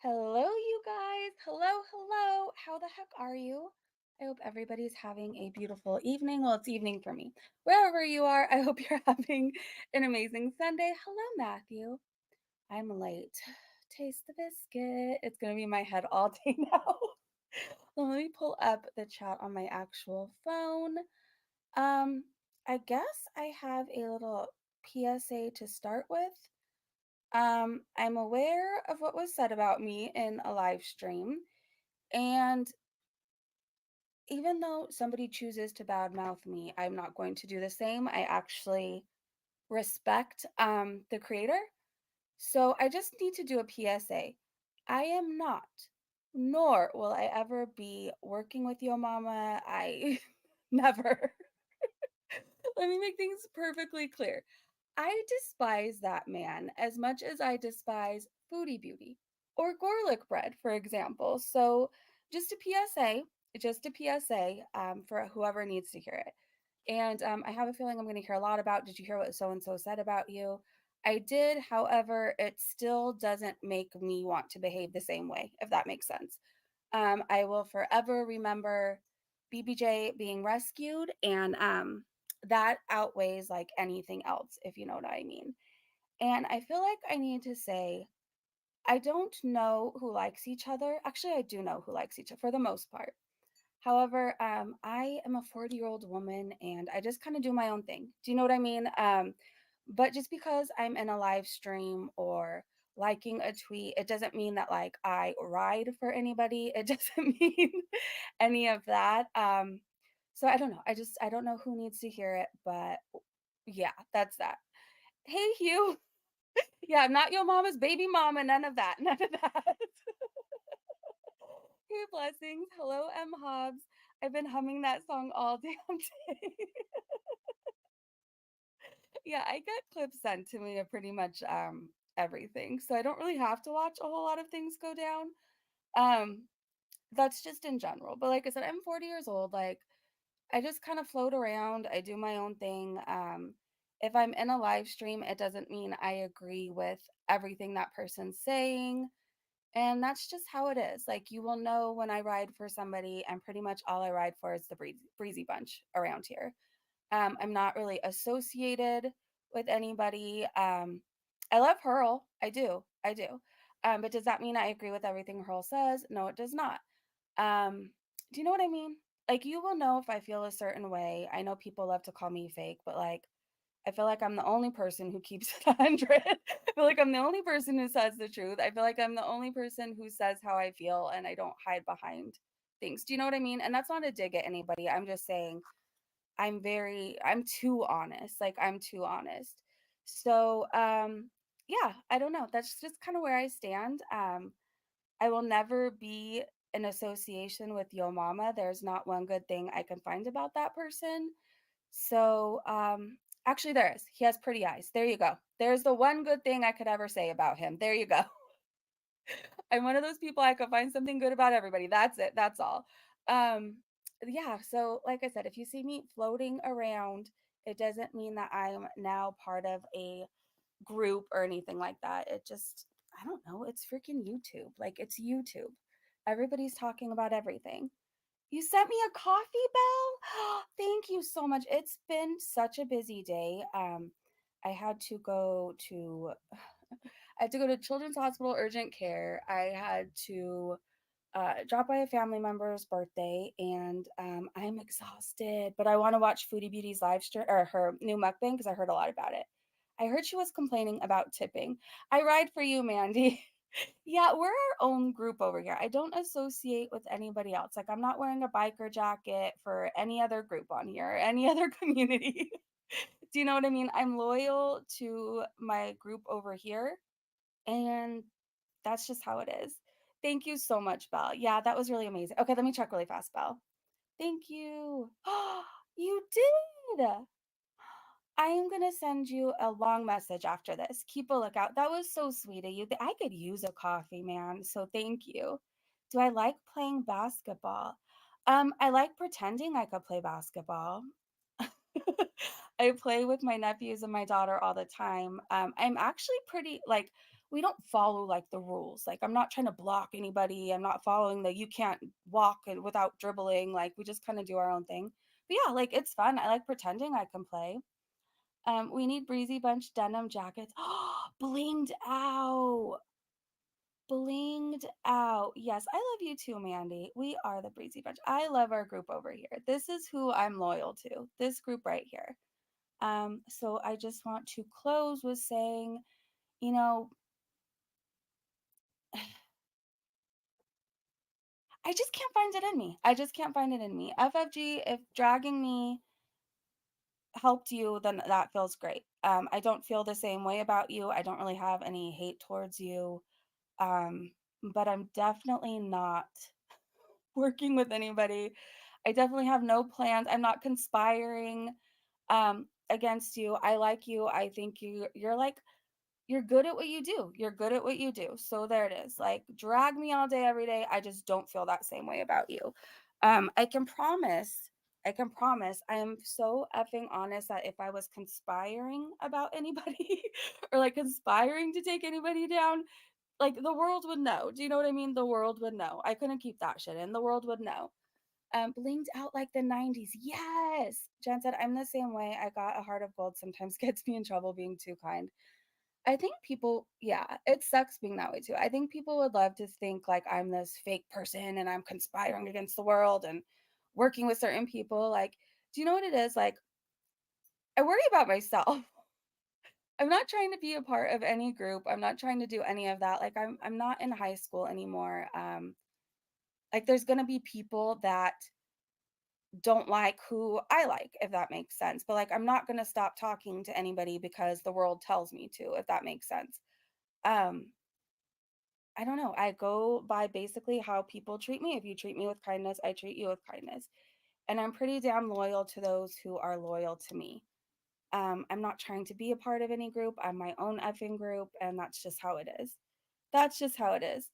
Hello, you guys. Hello, hello. How the heck are you? I hope everybody's having a beautiful evening. Well, it's evening for me. Wherever you are, I hope you're having an amazing Sunday. Hello, Matthew. I'm late. Taste the biscuit. It's going to be in my head all day now. Well, let me pull up the chat on my actual phone. Um, I guess I have a little PSA to start with. I'm aware of what was said about me in a live stream, and even though somebody chooses to badmouth me, I'm not going to do the same. I actually respect the creator. So I just need to do a PSA. I am not, nor will I ever be working with Yo Mama. I never. Let me make things perfectly clear. I despise that man as much as I despise Foodie Beauty or garlic bread, for example. So, just a PSA, just a PSA for whoever needs to hear it. And I have a feeling I'm going to hear a lot about, did you hear what so and so said about you? I did, however, it still doesn't make me want to behave the same way, if that makes sense. I will forever remember BBJ being rescued, and that outweighs like anything else, if you know what I mean. And I feel like I need to say, I don't know who likes each other. Actually, I do know who likes each other for the most part. However, I am a 40-year-old woman and I just kind of do my own thing. Do you know what I mean? But just because I'm in a live stream or liking a tweet, it doesn't mean that like I ride for anybody. It doesn't mean any of that. So I don't know. I don't know who needs to hear it, but yeah, that's that. Hey Hugh. Yeah, I'm not your mama's baby mama, none of that. None of that. Hey, blessings. Hello, M. Hobbs. I've been humming that song all damn day. Yeah, I get clips sent to me of pretty much everything. So I don't really have to watch a whole lot of things go down. Um, that's just in general. But like I said, I'm 40 years old. Like I just kind of float around. I do my own thing. If I'm in a live stream, it doesn't mean I agree with everything that person's saying. And that's just how it is. Like you will know when I ride for somebody, and pretty much all I ride for is the breezy bunch around here. I'm not really associated with anybody. I love Hurl. I do. I do. But does that mean I agree with everything Hurl says? No, it does not. Um, do you know what I mean? Like you will know if I feel a certain way. I know people love to call me fake, but like I feel like I'm the only person who keeps it 100. I feel like I'm the only person who says the truth. I feel like I'm the only person who says how I feel and I don't hide behind things. Do you know what I mean? And that's not a dig at anybody. I'm just saying I'm too honest. Like I'm too honest. So, yeah, I don't know. That's just kind of where I stand. I will never be in association with Yo Mama. There's not one good thing I can find about that person. So, actually, there is. He has pretty eyes. There you go. There's the one good thing I could ever say about him. There you go. I'm one of those people I could find something good about everybody. That's it. That's all. Um, yeah. So, like I said, if you see me floating around, it doesn't mean that I'm now part of a group or anything like that. It just, I don't know. It's freaking YouTube. Like, it's YouTube. Everybody's talking about everything. You sent me a coffee bell? Thank you so much. It's been such a busy day. I had to go to I had to go to Children's Hospital urgent care. I had to drop by a family member's birthday, and I'm exhausted. But I want to watch Foodie Beauty's live stream or her new mukbang because I heard a lot about it. I heard she was complaining about tipping. I ride for you, Mandy. Yeah, we're our own group over here. I don't associate with anybody else. Like, I'm not wearing a biker jacket for any other group on here, any other community. Do you know what I mean? I'm loyal to my group over here, and that's just how it is. Thank you so much, Belle. Yeah, that was really amazing. Okay, let me check really fast, Belle. Thank you. You did. I am going to send you a long message after this. Keep a lookout. That was so sweet of you. I could use a coffee, man. So thank you. Do I like playing basketball? I like pretending I could play basketball. I play with my nephews and my daughter all the time. I'm actually pretty like we don't follow like the rules. Like I'm not trying to block anybody. I'm not following the you can't walk without dribbling. Like we just kind of do our own thing. But yeah, like it's fun. I like pretending I can play. We need Breezy Bunch denim jackets. Blinged out. Blinged out. Yes, I love you too, Mandy. We are the Breezy Bunch. I love our group over here. This is who I'm loyal to. This group right here. So I just want to close with saying, you know, I just can't find it in me. I just can't find it in me. FFG, if dragging me helped you, then that feels great. I don't feel the same way about you. I don't really have any hate towards you. Um, but I'm definitely not working with anybody. I definitely have no plans. I'm not conspiring against you. I like you. I think you're like you're good at what you do. You're good at what you do. So there it is. Like drag me all day every day. I just don't feel that same way about you. I can promise I am so effing honest that if I was conspiring about anybody or like conspiring to take anybody down, like the world would know. Do you know what I mean? The world would know. I couldn't keep that shit in. The world would know. Blinged out like the 90s. Yes. Jen said, I'm the same way. I got a heart of gold sometimes gets me in trouble being too kind. I think people, yeah, it sucks being that way too. I think people would love to think like I'm this fake person and I'm conspiring against the world and working with certain people. Like, do you know what it is? Like, I worry about myself. I'm not trying to be a part of any group. I'm not trying to do any of that. Like I'm not in high school anymore. Like there's gonna be people that don't like who I like, if that makes sense. But like I'm not gonna stop talking to anybody because the world tells me to, if that makes sense. Um, I don't know. I go by basically how people treat me. If you treat me with kindness, I treat you with kindness. And I'm pretty damn loyal to those who are loyal to me. I'm not trying to be a part of any group. I'm my own effing group, and that's just how it is. That's just how it is.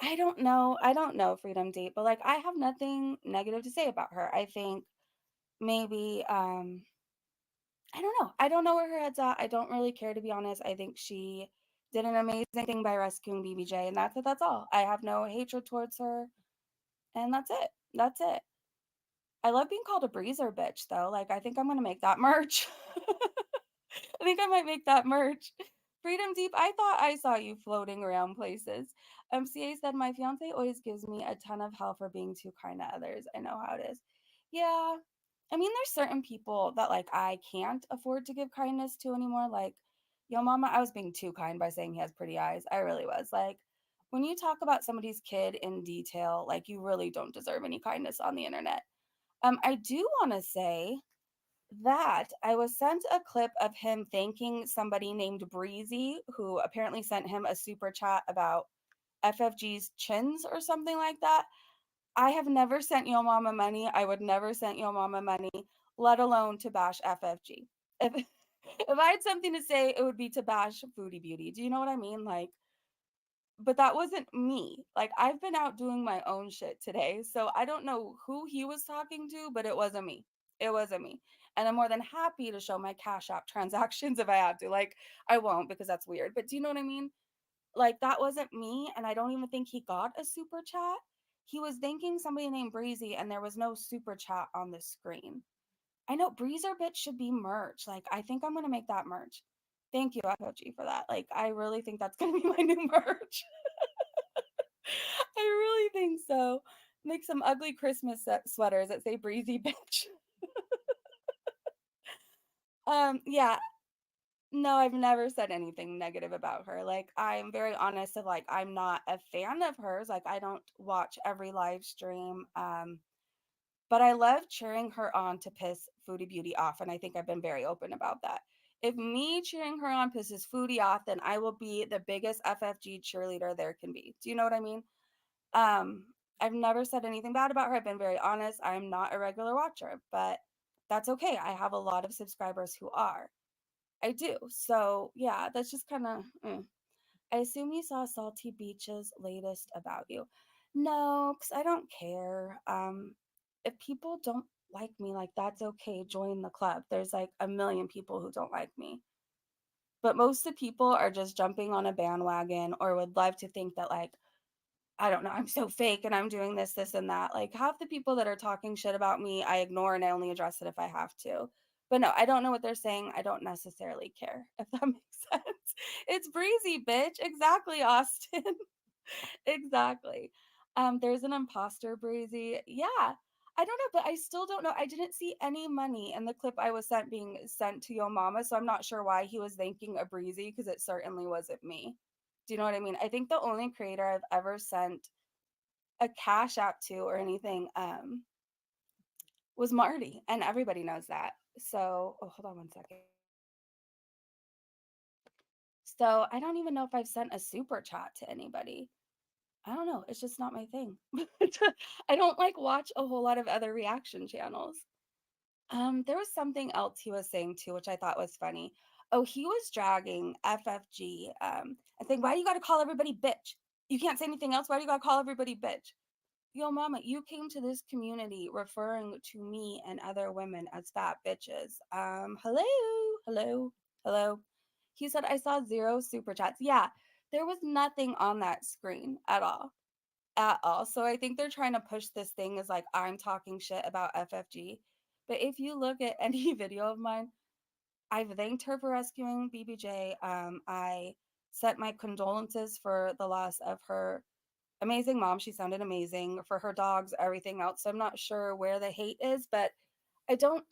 I don't know. I don't know Freedom Date, but like I have nothing negative to say about her. I think maybe I don't know. I don't know where her head's at. I don't really care to be honest. I think she did an amazing thing by rescuing BBJ, and that's it. That's all. I have no hatred towards her, and that's it. That's it. I love being called a breezer bitch though. Like I think I'm gonna make that merch. I think I might make that merch. Freedom Deep, I thought I saw you floating around places. MCA said, my fiance always gives me a ton of hell for being too kind to others. I know how it is. Yeah. I mean, there's certain people that like I can't afford to give kindness to anymore. Like, yo, mama, I was being too kind by saying he has pretty eyes. I really was. Like, when you talk about somebody's kid in detail, like you really don't deserve any kindness on the internet. I do want to say that I was sent a clip of him thanking somebody named Breezy, who apparently sent him a super chat about FFG's chins or something like that. I have never sent Yo Mama money. I would never send Yo Mama money, let alone to bash FFG. If if I had something to say, it would be to bash Foodie Beauty. Do you know what I mean? Like, but that wasn't me. Like, I've been out doing my own shit today. So I don't know who he was talking to, but it wasn't me. It wasn't me. And I'm more than happy to show my Cash App transactions if I have to. Like, I won't because that's weird. But do you know what I mean? Like, that wasn't me. And I don't even think he got a super chat. He was thanking somebody named Breezy, and there was no super chat on the screen. I know Breezer Bitch should be merch. Like, I think I'm going to make that merch. Thank you, FOG, for that. Like, I really think that's going to be my new merch. I really think so. Make some ugly Christmas sweaters that say breezy bitch. Yeah. No, I've never said anything negative about her. Like, I'm very honest of like I'm not a fan of hers. Like, I don't watch every live stream. But I love cheering her on to piss Foodie Beauty off, and I think I've been very open about that. If me cheering her on pisses Foodie off, then I will be the biggest FFG cheerleader there can be. Do you know what I mean? Um, I've never said anything bad about her. I've been very honest. I'm not a regular watcher, but that's okay. I have a lot of subscribers who are. I do. So, yeah, that's just kind of. I assume you saw Salty Beach's latest about you. No, because I don't care. If people don't like me, like that's okay. Join the club. There's like a million people who don't like me. But most of the people are just jumping on a bandwagon or would love to think that, like, I don't know, I'm so fake and I'm doing this, this, and that. Like, half the people that are talking shit about me, I ignore and I only address it if I have to. But no, I don't know what they're saying. I don't necessarily care, if that makes sense. It's breezy, bitch. Exactly, Austin. Exactly. There's an imposter breezy. Yeah. I don't know, but I still don't know. I didn't see any money in the clip I was sent being sent to Yo Mama, so I'm not sure why he was thanking a breezy because it certainly wasn't me. Do you know what I mean? I think the only creator I've ever sent a cash app to or anything was Marty, and everybody knows that. So, oh, hold on one second. So, I don't even know if I've sent a super chat to anybody. I don't know. It's just not my thing. I don't like watch a whole lot of other reaction channels. There was something else he was saying too, which I thought was funny. Oh, he was dragging FFG. I think, why do you got to call everybody bitch? You can't say anything else. Why do you got to call everybody bitch? Yo, mama, you came to this community referring to me and other women as fat bitches. Hello, hello, hello. He said, I saw zero super chats. Yeah, there was nothing on that screen at all. At all. So I think they're trying to push this thing as like I'm talking shit about FFG. But if you look at any video of mine, I've thanked her for rescuing BBJ. I sent my condolences for the loss of her amazing mom. She sounded amazing for her dogs, everything else. So I'm not sure where the hate is, but I don't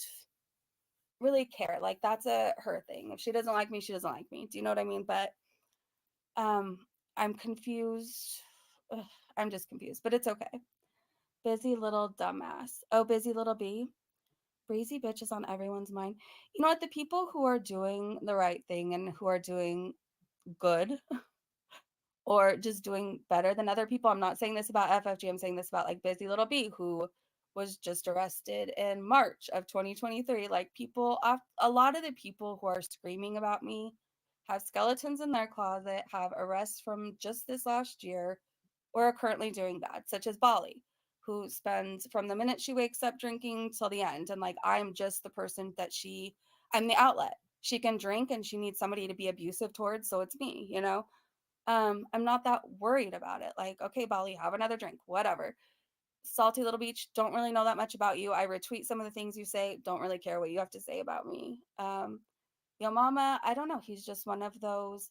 really care. Like that's a her thing. If she doesn't like me, she doesn't like me. Do you know what I mean? But um I'm confused. Ugh, I'm just confused, but it's okay. Busy little dumbass. Oh, busy little bee. Crazy bitch is on everyone's mind. You know what? The people who are doing the right thing and who are doing good or just doing better than other people. I'm not saying this about FFG. I'm saying this about like Busy Little Bee, who was just arrested in March of 2023. Like people, a lot of the people who are screaming about me have skeletons in their closet, have arrests from just this last year, or are currently doing bad, such as Bali, who spends from the minute she wakes up drinking till the end. And like, I'm just the person that I'm the outlet. She can drink and she needs somebody to be abusive towards. So it's me, you know? I'm not that worried about it. Like, okay, Bali, have another drink, whatever. Salty Little Beach, don't really know that much about you. I retweet some of the things you say, don't really care what you have to say about me. Yo Mama, I don't know. He's just one of those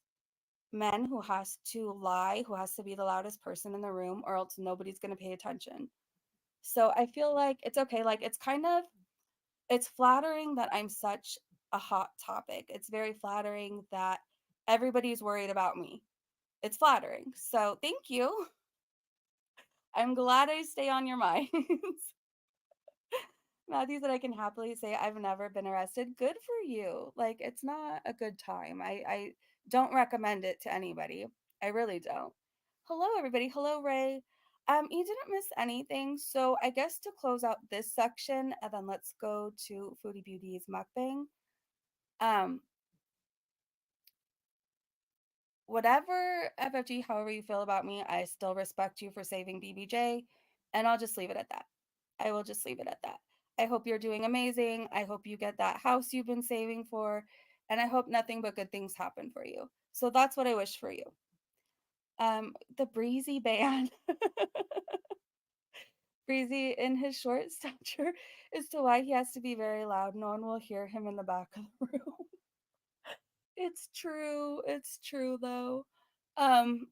men who has to lie, who has to be the loudest person in the room, or else nobody's going to pay attention. So I feel like it's okay. Like, it's flattering that I'm such a hot topic. It's very flattering that everybody's worried about me. It's flattering. So thank you. I'm glad I stay on your minds. Matthew said I can happily say I've never been arrested. Good for you. Like it's not a good time. I don't recommend it to anybody. I really don't. Hello everybody. Hello Ray. You didn't miss anything. So I guess to close out this section and then let's go to Foodie Beauty's mukbang. Um Whatever FFG, however you feel about me, I still respect you for saving BBJ, and I'll just leave it at that. I will just leave it at that. I hope you're doing amazing. I hope you get that house you've been saving for, and I hope nothing but good things happen for you. So that's what I wish for you. The breezy band, breezy in his short stature, as to why he has to be very loud. No one will hear him in the back of the room. It's true. It's true though. Um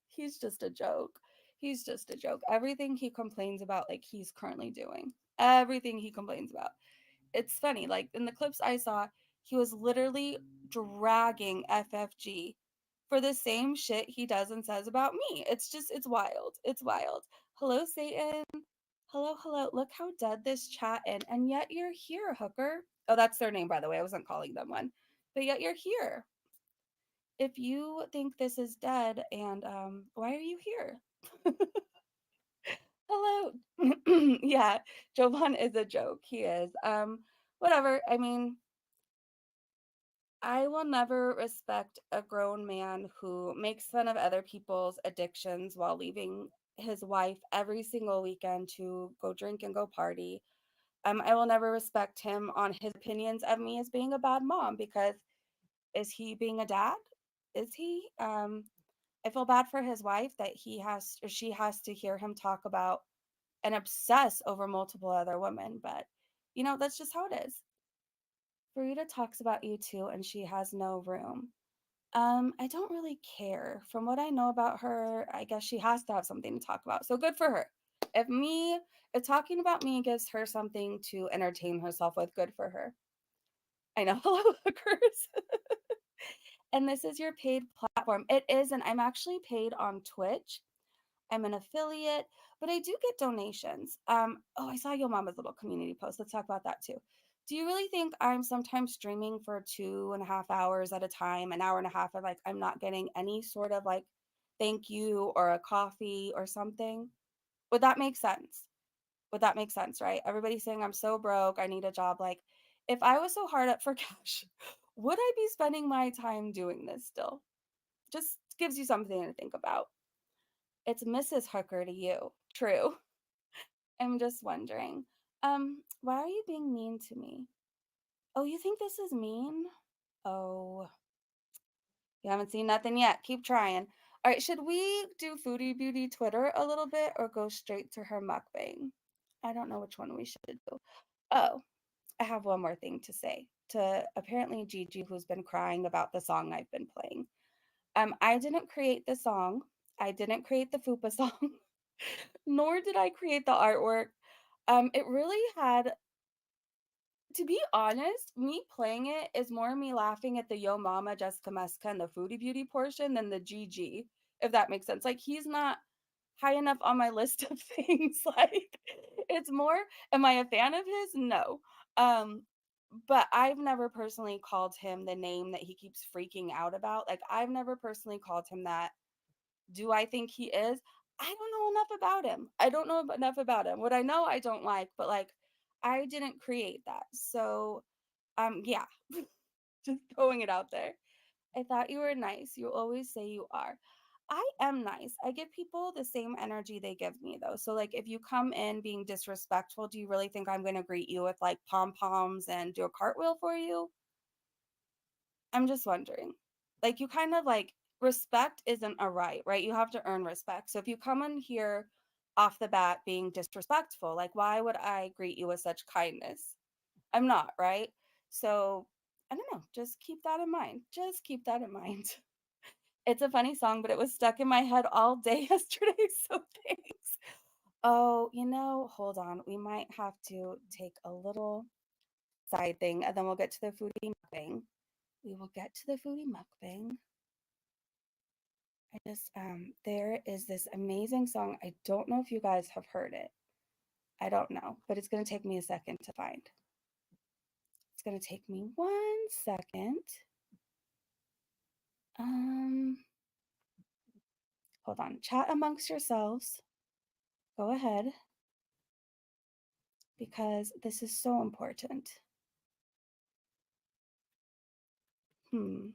he's just a joke. He's just a joke. Everything he complains about like he's currently doing. Everything he complains about. It's funny. Like in the clips I saw, he was literally dragging FFG for the same shit he does and says about me. It's wild. It's wild. Hello Satan. Hello, hello. Look how dead this chat is. And yet you're here, hooker. Oh, that's their name, by the way. I wasn't calling them one. But yet you're here. If you think this is dead, and why are you here? Hello. Yeah, Jovan is a joke. He is. Whatever. I mean, I will never respect a grown man who makes fun of other people's addictions while leaving his wife every single weekend to go drink and go party. I will never respect him on his opinions of me as being a bad mom because Is he being a dad? Is he? I feel bad for his wife that he has or she has to hear him talk about and obsess over multiple other women, but that's just how it is. Farida talks about you too, and she has no room. I don't really care. From what I know about her, I guess she has to have something to talk about. So good for her. If talking about me gives her something to entertain herself with, good for her. I know. Hello, hookers. And this is your paid platform. It is, and I'm actually paid on Twitch. I'm an affiliate, but I do get donations. Oh, I saw your mama's little community post. Let's talk about that too. Do you really think I'm sometimes streaming for 2.5 hours at a time, an hour and a half, and like I'm not getting any sort of like thank you or a coffee or something? Would that make sense? Would that make sense, right? Everybody's saying I'm so broke, I need a job. Like, if I was so hard up for cash, would I be spending my time doing this still? Just gives you something to think about. It's Mrs. Hooker to you. True. I'm just wondering. Why are you being mean to me? Oh, you think this is mean? Oh, you haven't seen nothing yet. Keep trying. All right, should we do Foodie Beauty Twitter a little bit or go straight to her mukbang? I don't know which one we should do. Oh, I have one more thing to say to apparently Gigi, who's been crying about the song I've been playing. I didn't create the song. I didn't create the Fupa song, nor did I create the artwork. It really had, to be honest, me playing it is more me laughing at the Yo Mama, Jessica Mesca, and the Foodie Beauty portion than the GG, if that makes sense. Like, he's not high enough on my list of things. Like, it's more, am I a fan of his? No. Um, but I've never personally called him the name that he keeps freaking out about. Like, I've never personally called him that. Do I think he is? I don't know enough about him. I don't know enough about him. What I know, I don't like, but like, I didn't create that. So, yeah, just throwing it out there. I thought you were nice. You always say you are. I am nice. I give people the same energy they give me, though. So, like, if you come in being disrespectful, do you really think I'm going to greet you with like pom poms and do a cartwheel for you? I'm just wondering. Like, you kind of like, respect isn't a right? You have to earn respect. So, if you come in here off the bat being disrespectful, like, why would I greet you with such kindness? I'm not, right? So, I don't know. Just keep that in mind. Just keep that in mind. It's a funny song, but it was stuck in my head all day yesterday. So, thanks. Oh, hold on. We might have to take a little side thing and then we'll get to the foodie mukbang. We will get to the foodie mukbang. There is this amazing song. I don't know if you guys have heard it. I don't know, but it's going to take me a second to find. It's going to take me 1 second. Hold on. Chat amongst yourselves. Go ahead. Because this is so important. I'm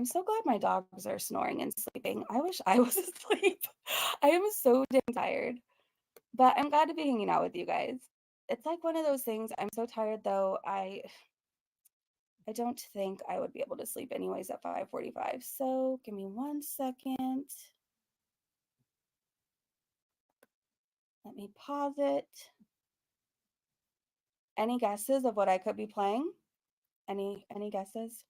so glad my dogs are snoring and sleeping. I wish I was asleep. I am so damn tired. But I'm glad to be hanging out with you guys. It's like one of those things. I'm so tired though. I don't think I would be able to sleep anyways at 5:45. So give me 1 second. Let me pause it. Any guesses of what I could be playing? Any guesses?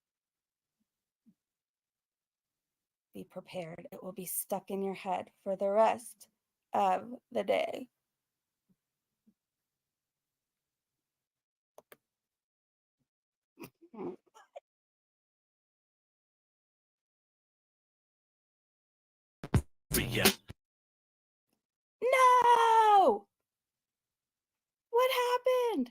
Be prepared. It will be stuck in your head for the rest of the day. No! What happened?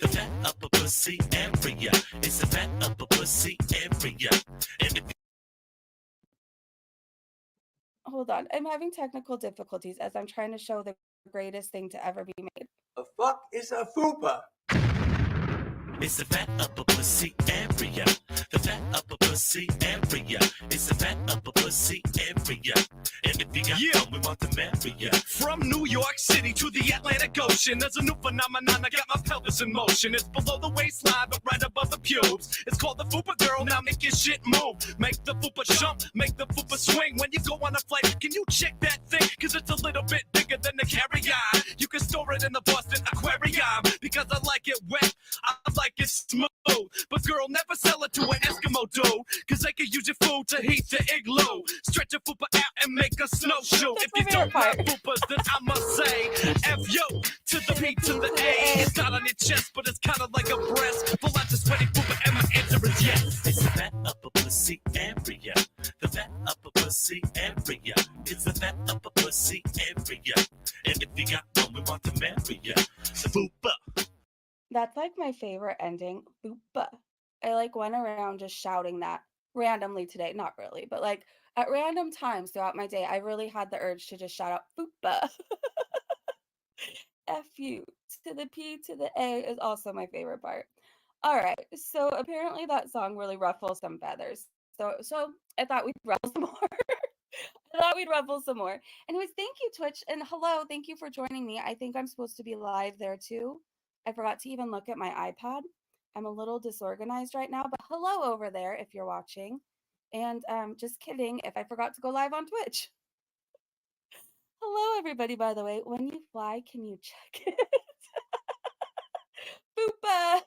The fat upper pussy area. It's a fat upper pussy area. Hold on. I'm having technical difficulties as I'm trying to show the greatest thing to ever be made. The fuck is a fupa? It's a fat upper pussy area. The fat upper pussy area. It's the fat upper pussy area. And if you got we want to marry ya. From New York City to the Atlantic Ocean, there's a new phenomenon. I got my pelvis in motion. It's below the waistline, but right above the pubes. It's called the fupa girl. Now make your shit move. Make the fupa jump, make the fupa swing. When you go on a flight, can you check that thing? Cause it's a little bit bigger than the carry-on. You can store it in the Boston Aquarium. Because I like it wet, I like it smooth. But girl, never sell it to an Eskimo dude. Cause they can use your food to heat the igloo. Stretch your fupa out and make a snowshoe. That's If my you favorite don't part. like fupas, then I must say F-yo to the P to the A. It's not on your chest, but it's kinda like a breast. Pull out the sweaty fupa and my answer is yes. It's the fat upper pussy area. The fat upper pussy area. It's the fat upper pussy area. And if you got one, we want to marry ya. The fupa. That's like my favorite ending. Boopa. I like went around just shouting that randomly today. Not really, but like at random times throughout my day, I really had the urge to just shout out Boopa. F you to the P to the A is also my favorite part. All right. So apparently that song really ruffles some feathers. So I thought we'd ruffle some more. I thought we'd ruffle some more. Anyways, thank you, Twitch. And hello, thank you for joining me. I think I'm supposed to be live there too. I forgot to even look at my iPad. I'm a little disorganized right now, but hello over there if you're watching. And just kidding if I forgot to go live on Twitch. Hello, everybody, by the way. When you fly, can you check it? Boopa!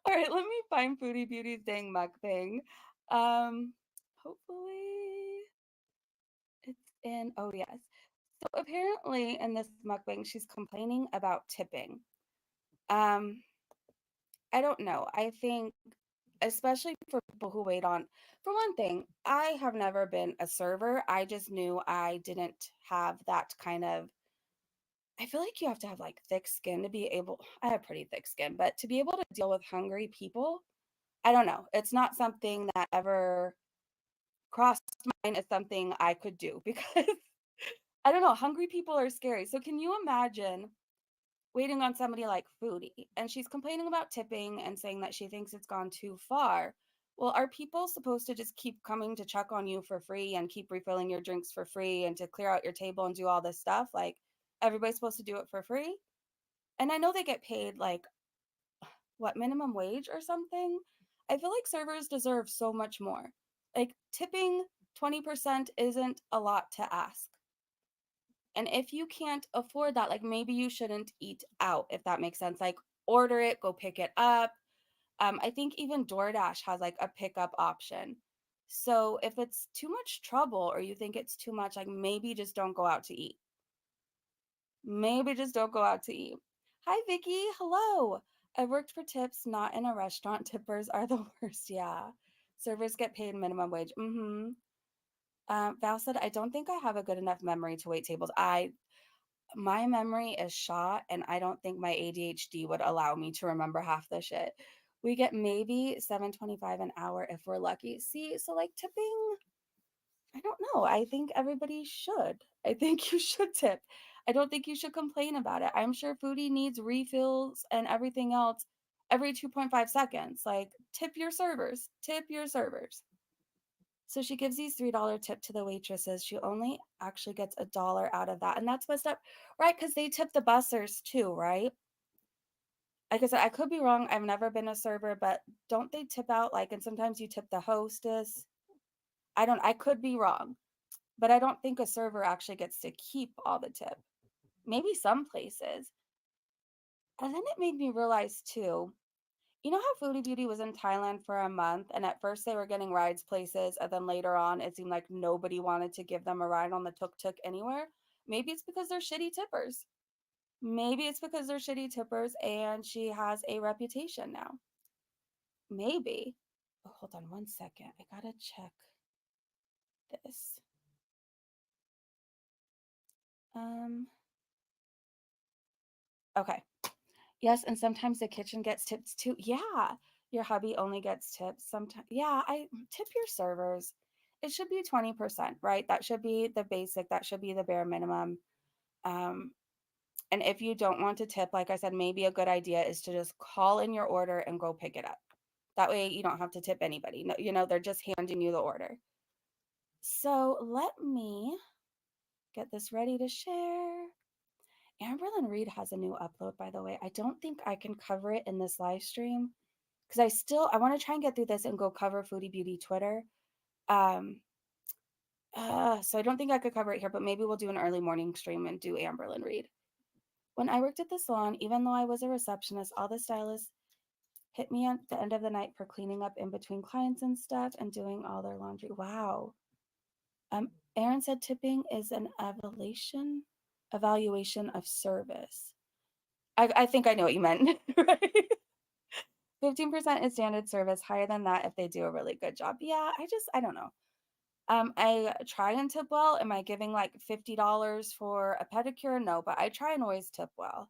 All right, let me find Foodie Beauty's dang mukbang. Hopefully it's in. Oh, yes. So apparently in this mukbang, she's complaining about tipping. Um, I don't know. I think, especially for people who wait on, for one thing, I have never been a server. I just knew I didn't have that kind of. I feel like you have to have like thick skin to be able. I have pretty thick skin, but to be able to deal with hungry people, I don't know. It's not something that ever crossed my mind as something I could do because I don't know. Hungry people are scary. So can you imagine waiting on somebody like Foodie, and she's complaining about tipping and saying that she thinks it's gone too far. Well, are people supposed to just keep coming to check on you for free and keep refilling your drinks for free and to clear out your table and do all this stuff? Like, everybody's supposed to do it for free? And I know they get paid like what, minimum wage or something? I feel like servers deserve so much more. Like, tipping 20% isn't a lot to ask. And if you can't afford that, like maybe you shouldn't eat out, if that makes sense. Like order it, go pick it up. I think even DoorDash has like a pickup option. So if it's too much trouble or you think it's too much, like maybe just don't go out to eat. Maybe just don't go out to eat. Hi, Vicky. Hello. I worked for tips, not in a restaurant. Tippers are the worst. Yeah. Servers get paid minimum wage. Mm-hmm. Val said, I don't think I have a good enough memory to wait tables. My memory is shot and I don't think my ADHD would allow me to remember half the shit. We get maybe 7.25 an hour if we're lucky. See, so like tipping, I don't know. I think everybody should. I think you should tip. I don't think you should complain about it. I'm sure Foodie needs refills and everything else every 2.5 seconds. Like tip your servers. Tip your servers. So she gives these $3 tip to the waitresses. She only actually gets $1 out of that. And that's messed up, right? Because they tip the bussers too, right? Like I said, I could be wrong. I've never been a server, but don't they tip out like, and sometimes you tip the hostess? I could be wrong, but I don't think a server actually gets to keep all the tip. Maybe some places. And then it made me realize too, you know how Foodie Beauty was in Thailand for a month, and at first they were getting rides places, and then later on it seemed like nobody wanted to give them a ride on the tuk tuk anywhere? Maybe it's because they're shitty tippers. Maybe it's because they're shitty tippers, and she has a reputation now. Maybe. Oh, hold on one second. I gotta check this. Um. Okay. Yes, and sometimes the kitchen gets tips too. Yeah, your hubby only gets tips sometimes. Yeah, I tip your servers. It should be 20%, right? That should be the basic, that should be the bare minimum. Um, and if you don't want to tip, like I said, maybe a good idea is to just call in your order and go pick it up. That way you don't have to tip anybody. No, they're just handing you the order. So let me get this ready to share. Amberlyn Reed has a new upload, by the way. I don't think I can cover it in this live stream because I want to try and get through this and go cover Foodie Beauty Twitter. So I don't think I could cover it here, but maybe we'll do an early morning stream and do Amberlyn Reed. When I worked at the salon, even though I was a receptionist, all the stylists hit me at the end of the night for cleaning up in between clients and stuff and doing all their laundry. Wow. Aaron said tipping is an evaluation of service. I think I know what you meant, right? 15% is standard service, higher than that if they do a really good job. Yeah, I don't know. I try and tip well. Am I giving like $50 for a pedicure? No, but I try and always tip well.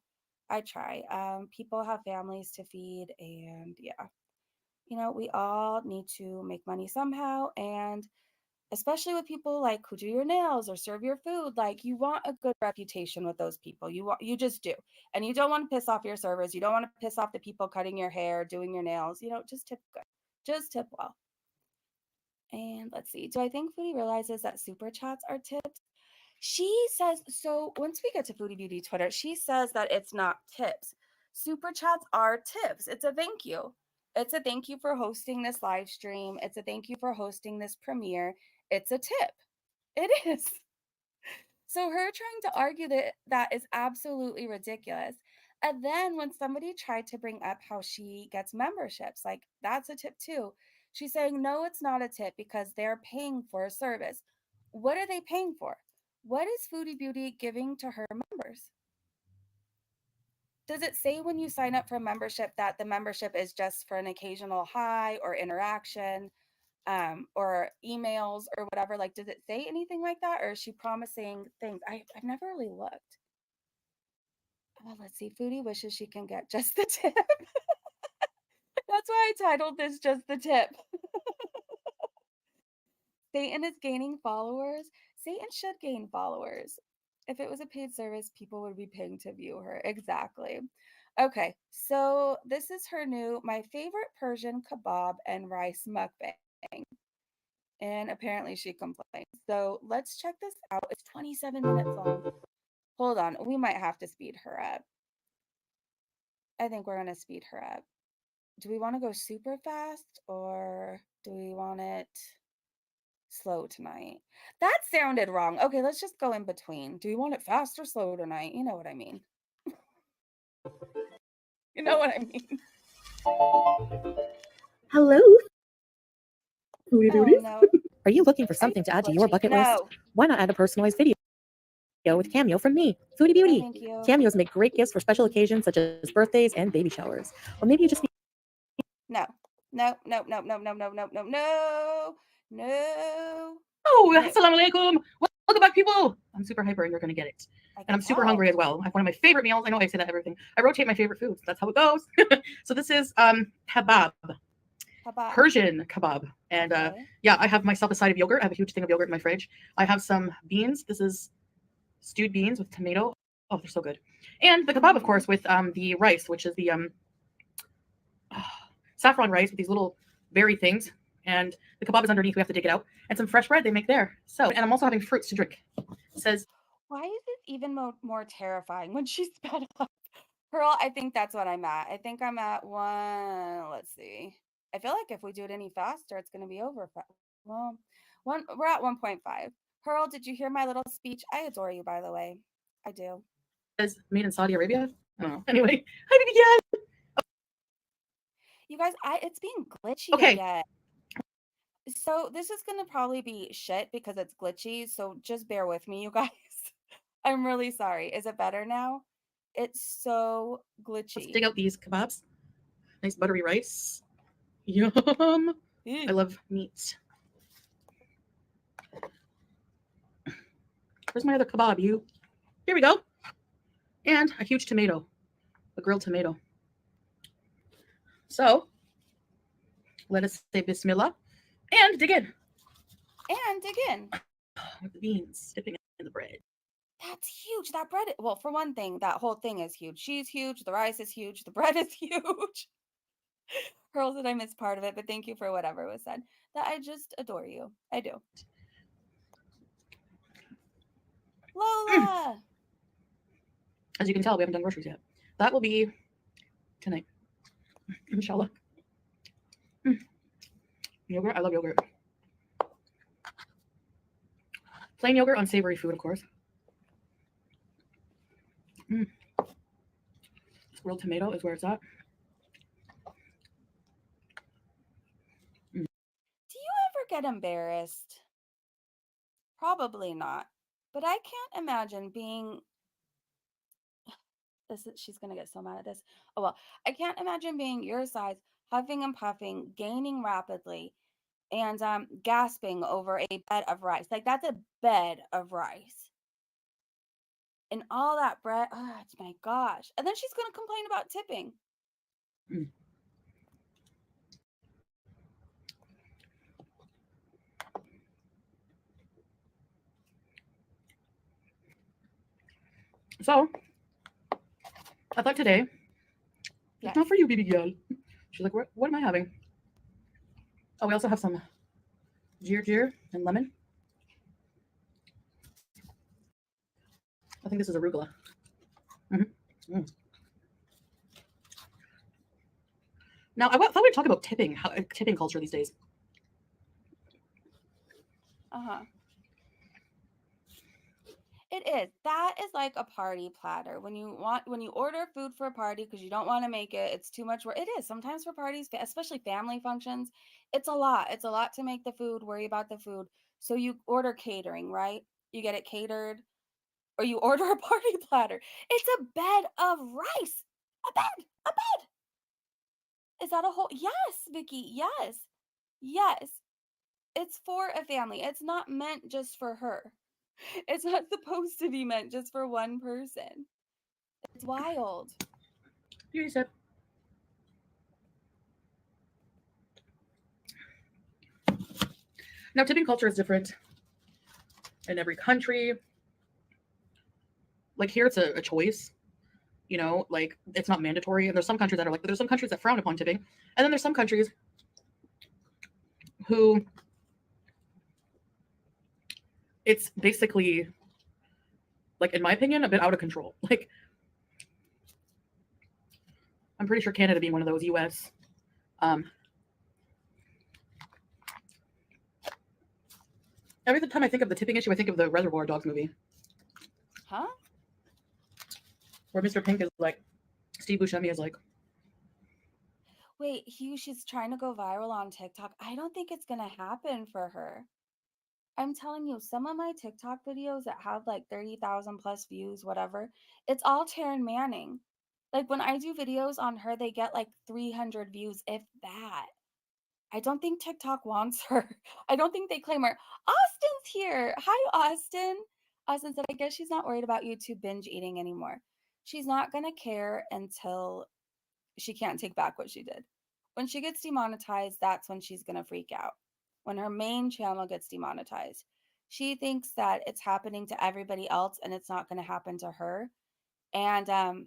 I try. People have families to feed, and yeah, we all need to make money somehow. And especially with people like who do your nails or serve your food, like you want a good reputation with those people. You just do. And you don't want to piss off your servers. You don't want to piss off the people cutting your hair, doing your nails. Just tip good. Just tip well. And let's see. Do I think Foodie realizes that super chats are tips? She says, so once we get to Foodie Beauty Twitter, she says that it's not tips. Super chats are tips. It's a thank you. It's a thank you for hosting this live stream. It's a thank you for hosting this premiere. It's a tip. It is. So her trying to argue that is absolutely ridiculous. And then when somebody tried to bring up how she gets memberships, like that's a tip too. She's saying, no, it's not a tip because they're paying for a service. What are they paying for? What is Foodie Beauty giving to her members? Does it say when you sign up for a membership that the membership is just for an occasional hi or interaction? Or emails or whatever? Like, does it say anything like that, or is she promising things? I've never really looked. Let's see. Foodie wishes she can get just the tip. That's why I titled this "Just the Tip." Satan is gaining followers. Satan should gain followers. If it was a paid service, people would be paying to view her. Exactly. Okay, so this is her new my favorite Persian kebab and rice mukbang. And apparently she complained. So let's check this out. It's 27 minutes long. Hold on. We might have to speed her up. I think we're going to speed her up. Do we want to go super fast or do we want it slow tonight? That sounded wrong. Okay, let's just go in between. Do we want it fast or slow tonight? You know what I mean. You know what I mean. Hello, Foodie Oh, Beauties. no. Are you looking for something to add to your bucket list? No. Why not add a personalized video with Cameo from me, Foodie No, Beauty? thank you. Cameos make great gifts for special occasions such as birthdays and baby showers. Or maybe you just need No. No, no, no, no, no, no, no, no, no, no. Oh, No. assalamu alaikum. Welcome back, people. I'm super hyper and you're going to get it. And I'm super hungry as well. I have one of my favorite meals. I know I say that everything. I rotate my favorite foods. That's how it goes. So this is kebab. Persian kebab. And yeah, I have myself a side of yogurt. I have a huge thing of yogurt in my fridge. I have some beans. This is stewed beans with tomato. Oh, they're so good. And the kebab, of course, with the rice, which is the saffron rice with these little berry things. And the kebab is underneath. We have to dig it out. And some fresh bread they make there. So, and I'm also having fruits to drink. It says, why is it even more terrifying when she sped up? Pearl, I think that's what I'm at. I think I'm at one. Let's see. I feel like if we do it any faster, it's going to be over. Well, we're at 1.5. Pearl, did you hear my little speech? I adore you, by the way. I do. Made in Saudi Arabia. I don't know. Anyway, hi, baby gal. You guys, it's being glitchy again. So this is going to probably be shit because it's glitchy. So just bear with me, you guys. I'm really sorry. Is it better now? It's so glitchy. Let's dig out these kebabs. Nice buttery rice. Yum. I love meat. Where's my other kebab, you? Here we go. And a huge tomato. A grilled tomato. So, let us say bismillah. And dig in. With the beans, dipping in the bread. That's huge. That bread, well, for one thing, that whole thing is huge. She's huge. The rice is huge. The bread is huge. Pearl said I missed part of it, but thank you for whatever was said. That I just adore you. I do. Lola! As you can tell, we haven't done groceries yet. That will be tonight, inshallah. Yogurt, I love yogurt. Plain yogurt, unsavory food, of course. Grilled tomato is where it's at. Do you ever get embarrassed? Probably not. But I can't imagine being she's gonna get so mad at this. Oh well, I can't imagine being your size, huffing and puffing, gaining rapidly, and gasping over a bed of rice. Like that's a bed of rice. And all that bread, oh my gosh. And then she's gonna complain about tipping. So, I thought today, Yes. it's not for you, baby girl. She's like, what am I having? Oh, we also have some ginger and lemon. I think this is arugula. Now, I thought we'd talk about tipping culture these days. Uh-huh. It is. That is like a party platter. When you order food for a party because you don't want to make it, it's too much work. It is. Sometimes for parties, especially family functions, it's a lot. It's a lot to make the food, worry about the food. So you order catering, right? You get it catered, or you order a party platter. It's a bed of rice. A bed. A bed. Is that a whole? Yes, Vicky. Yes. Yes. It's for a family. It's not meant just for her. It's not supposed to be meant just for one person. It's wild. Beauty sip. Now, tipping culture is different in every country. Like here, it's a choice. You know, like it's not mandatory. And there's some countries that are like, there's some countries that frown upon tipping, and then there's some countries who it's basically, like in my opinion, a bit out of control. Like I'm pretty sure Canada being one of those, US. Every time I think of the tipping issue, I think of the Reservoir Dogs movie. Huh? Where Mr. Pink is like, Steve Buscemi is like, Wait, Hugh, she's trying to go viral on TikTok. I don't think it's going to happen for her. I'm telling you, some of my TikTok videos that have like 30,000 plus views, whatever, it's all Taryn Manning. Like when I do videos on her, they get like 300 views, if that. I don't think TikTok wants her. I don't think they claim her. Austin's here. Hi, Austin. Austin said, I guess she's not worried about YouTube binge eating anymore. She's not going to care until she can't take back what she did. When she gets demonetized, that's when she's going to freak out. When her main channel gets demonetized, she thinks that it's happening to everybody else and it's not going to happen to her. And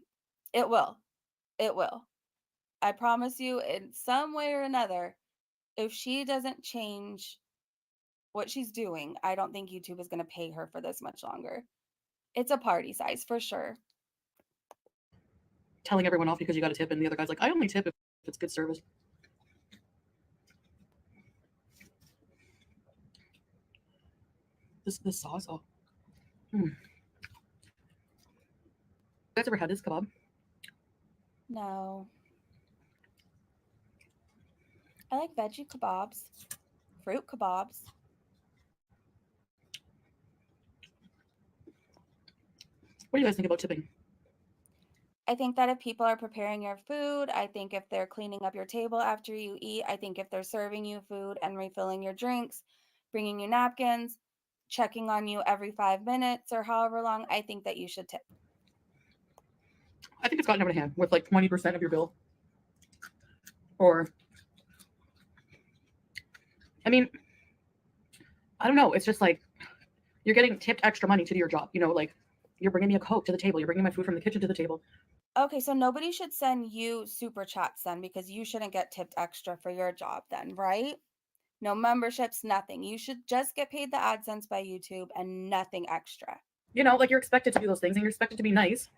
it will. It will. I promise you, in some way or another, if she doesn't change what she's doing, I don't think YouTube is going to pay her for this much longer. It's a party size for sure. telling everyone off because you got a tip, and the other guy's like, I only tip if it's good service. This sauce, oh. You guys ever had this kebab? No. I like veggie kebabs, fruit kebabs. What do you guys think about tipping? I think that if people are preparing your food, I think if they're cleaning up your table after you eat, I think if they're serving you food and refilling your drinks, bringing you napkins, checking on you every 5 minutes or however long, I think that you should tip. I think it's gotten out of hand with like 20% of your bill. Or, I mean, I don't know. It's just like you're getting tipped extra money to do your job. You know, like you're bringing me a Coke to the table. You're bringing my food from the kitchen to the table. Okay, so nobody should send you super chats then because you shouldn't get tipped extra for your job then, right? No memberships, nothing. You should just get paid the AdSense by YouTube and nothing extra. You know, like you're expected to do those things and you're expected to be nice.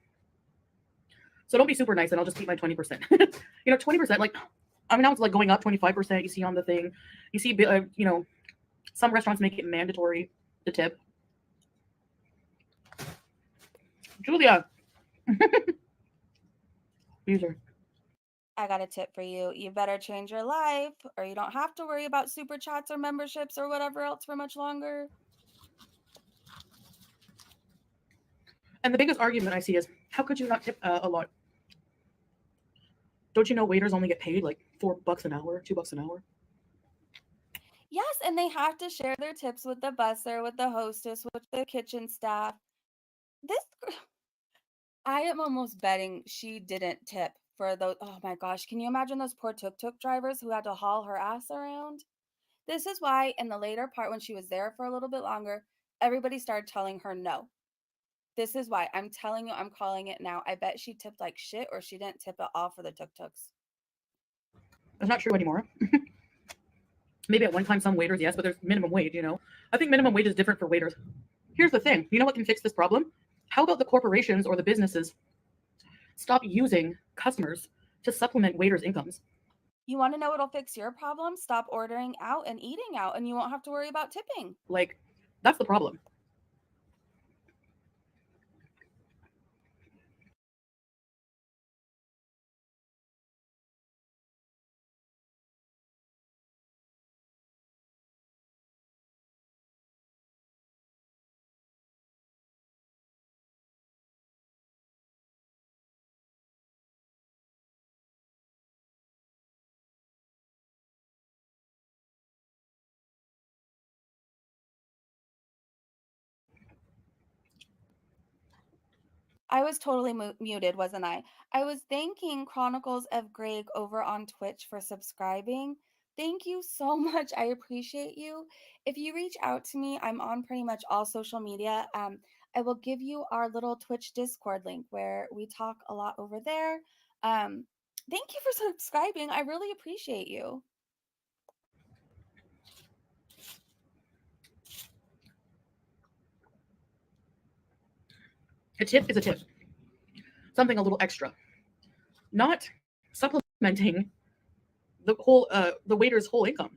So don't be super nice and I'll just keep my 20%. 20%, like, I mean, now it's like going up 25%. You see on the thing, you see, some restaurants make it mandatory to tip. Julia. User. I got a tip for you. You better change your life or you don't have to worry about super chats or memberships or whatever else for much longer. And the biggest argument I see is, how could you not tip a lot? Don't you know waiters only get paid like $4 an hour, $2 an hour? Yes, and they have to share their tips with the busser, with the hostess, with the kitchen staff. This I am almost betting she didn't tip for those. Oh my gosh, can you imagine those poor tuk-tuk drivers who had to haul her ass around? This is why in the later part when she was there for a little bit longer, everybody started telling her no. This is why I'm telling you, I'm calling it now. I bet she tipped like shit or she didn't tip at all for the tuk-tuks. That's not true anymore. Maybe at one time some waiters, yes, but there's minimum wage, I think minimum wage is different for waiters. Here's the thing. You know what can fix this problem? How about the corporations or the businesses stop using customers to supplement waiters' incomes? You want to know what'll fix your problem? Stop ordering out and eating out, and you won't have to worry about tipping. Like, that's the problem. I was totally muted, wasn't I? I was thanking Chronicles of Greg over on Twitch for subscribing. Thank you so much. I appreciate you. If you reach out to me, I'm on pretty much all social media. I will give you our little Twitch Discord link where we talk a lot over there. Thank you for subscribing. I really appreciate you. A tip is a tip. Something a little extra. Not supplementing the waiter's whole income.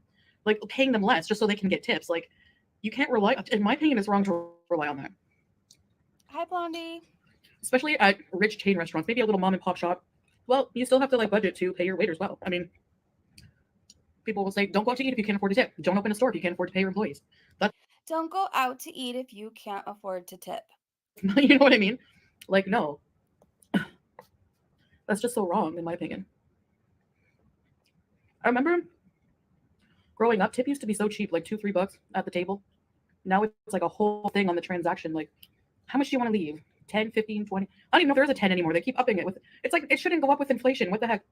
Like paying them less just so they can get tips. Like, you can't rely, in my opinion, it's wrong to rely on that. Hi, Blondie. Especially at rich chain restaurants, maybe a little mom and pop shop. Well, you still have to budget to pay your waiters well. I mean, people will say, don't go out to eat if you can't afford to tip. Don't open a store if you can't afford to pay your employees. Don't go out to eat if you can't afford to tip. You know what I mean? Like, no. That's just so wrong, in my opinion. I remember growing up, tip used to be so cheap, like $2-3 at the table. Now it's like a whole thing on the transaction. Like, how much do you want to leave? 10, 15, 20? I don't even know if there's a 10 anymore. They keep upping it with, it's like, it shouldn't go up with inflation. What the heck?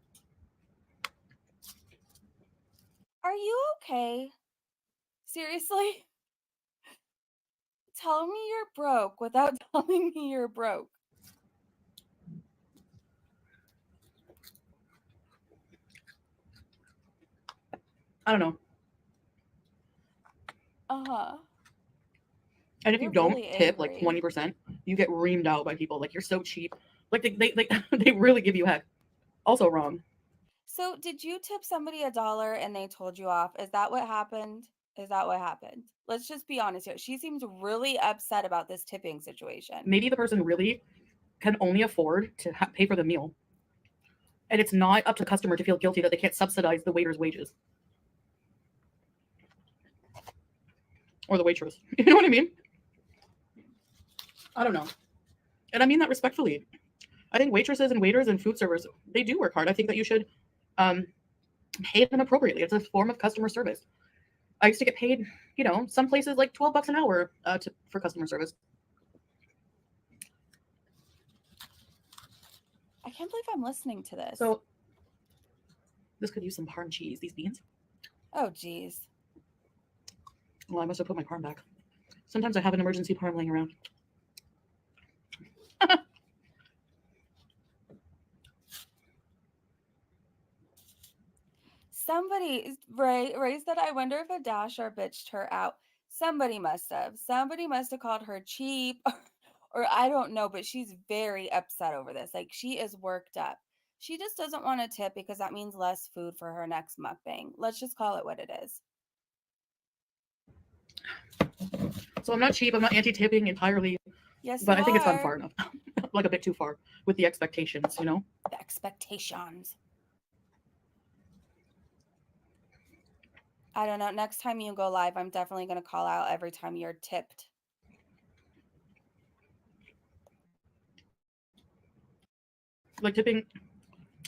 Are you okay? Seriously? Tell me you're broke without telling me you're broke. I don't know. Uh-huh. And if you You're don't really tip like angry. 20%, you get reamed out by people. Like, you're so cheap. Like, they really give you heck. Also wrong. So, did you tip somebody $1 and they told you off? Is that what happened? Is that what happened? Let's just be honest here. She seems really upset about this tipping situation. Maybe the person really can only afford to pay for the meal. And it's not up to the customer to feel guilty that they can't subsidize the waiter's wages. Or the waitress. You know what I mean? I don't know. And I mean that respectfully. I think waitresses and waiters and food servers, they do work hard. I think that you should pay them appropriately. It's a form of customer service. I used to get paid, some places like $12 an hour for customer service. I can't believe I'm listening to this. So this could use some parm cheese, these beans. Oh, geez. Well, I must have put my parm back. Sometimes I have an emergency parm laying around. Ray said, I wonder if a dasher bitched her out. Somebody must have. Somebody must have called her cheap or I don't know, but she's very upset over this. Like she is worked up. She just doesn't want to tip because that means less food for her next mukbang. Let's just call it what it is. So I'm not cheap. I'm not anti-tipping entirely. Yes, but you I think it's gone are. far enough. Like a bit too far with the expectations, you know? The expectations. I don't know. Next time you go live, I'm definitely going to call out every time you're tipped. Like tipping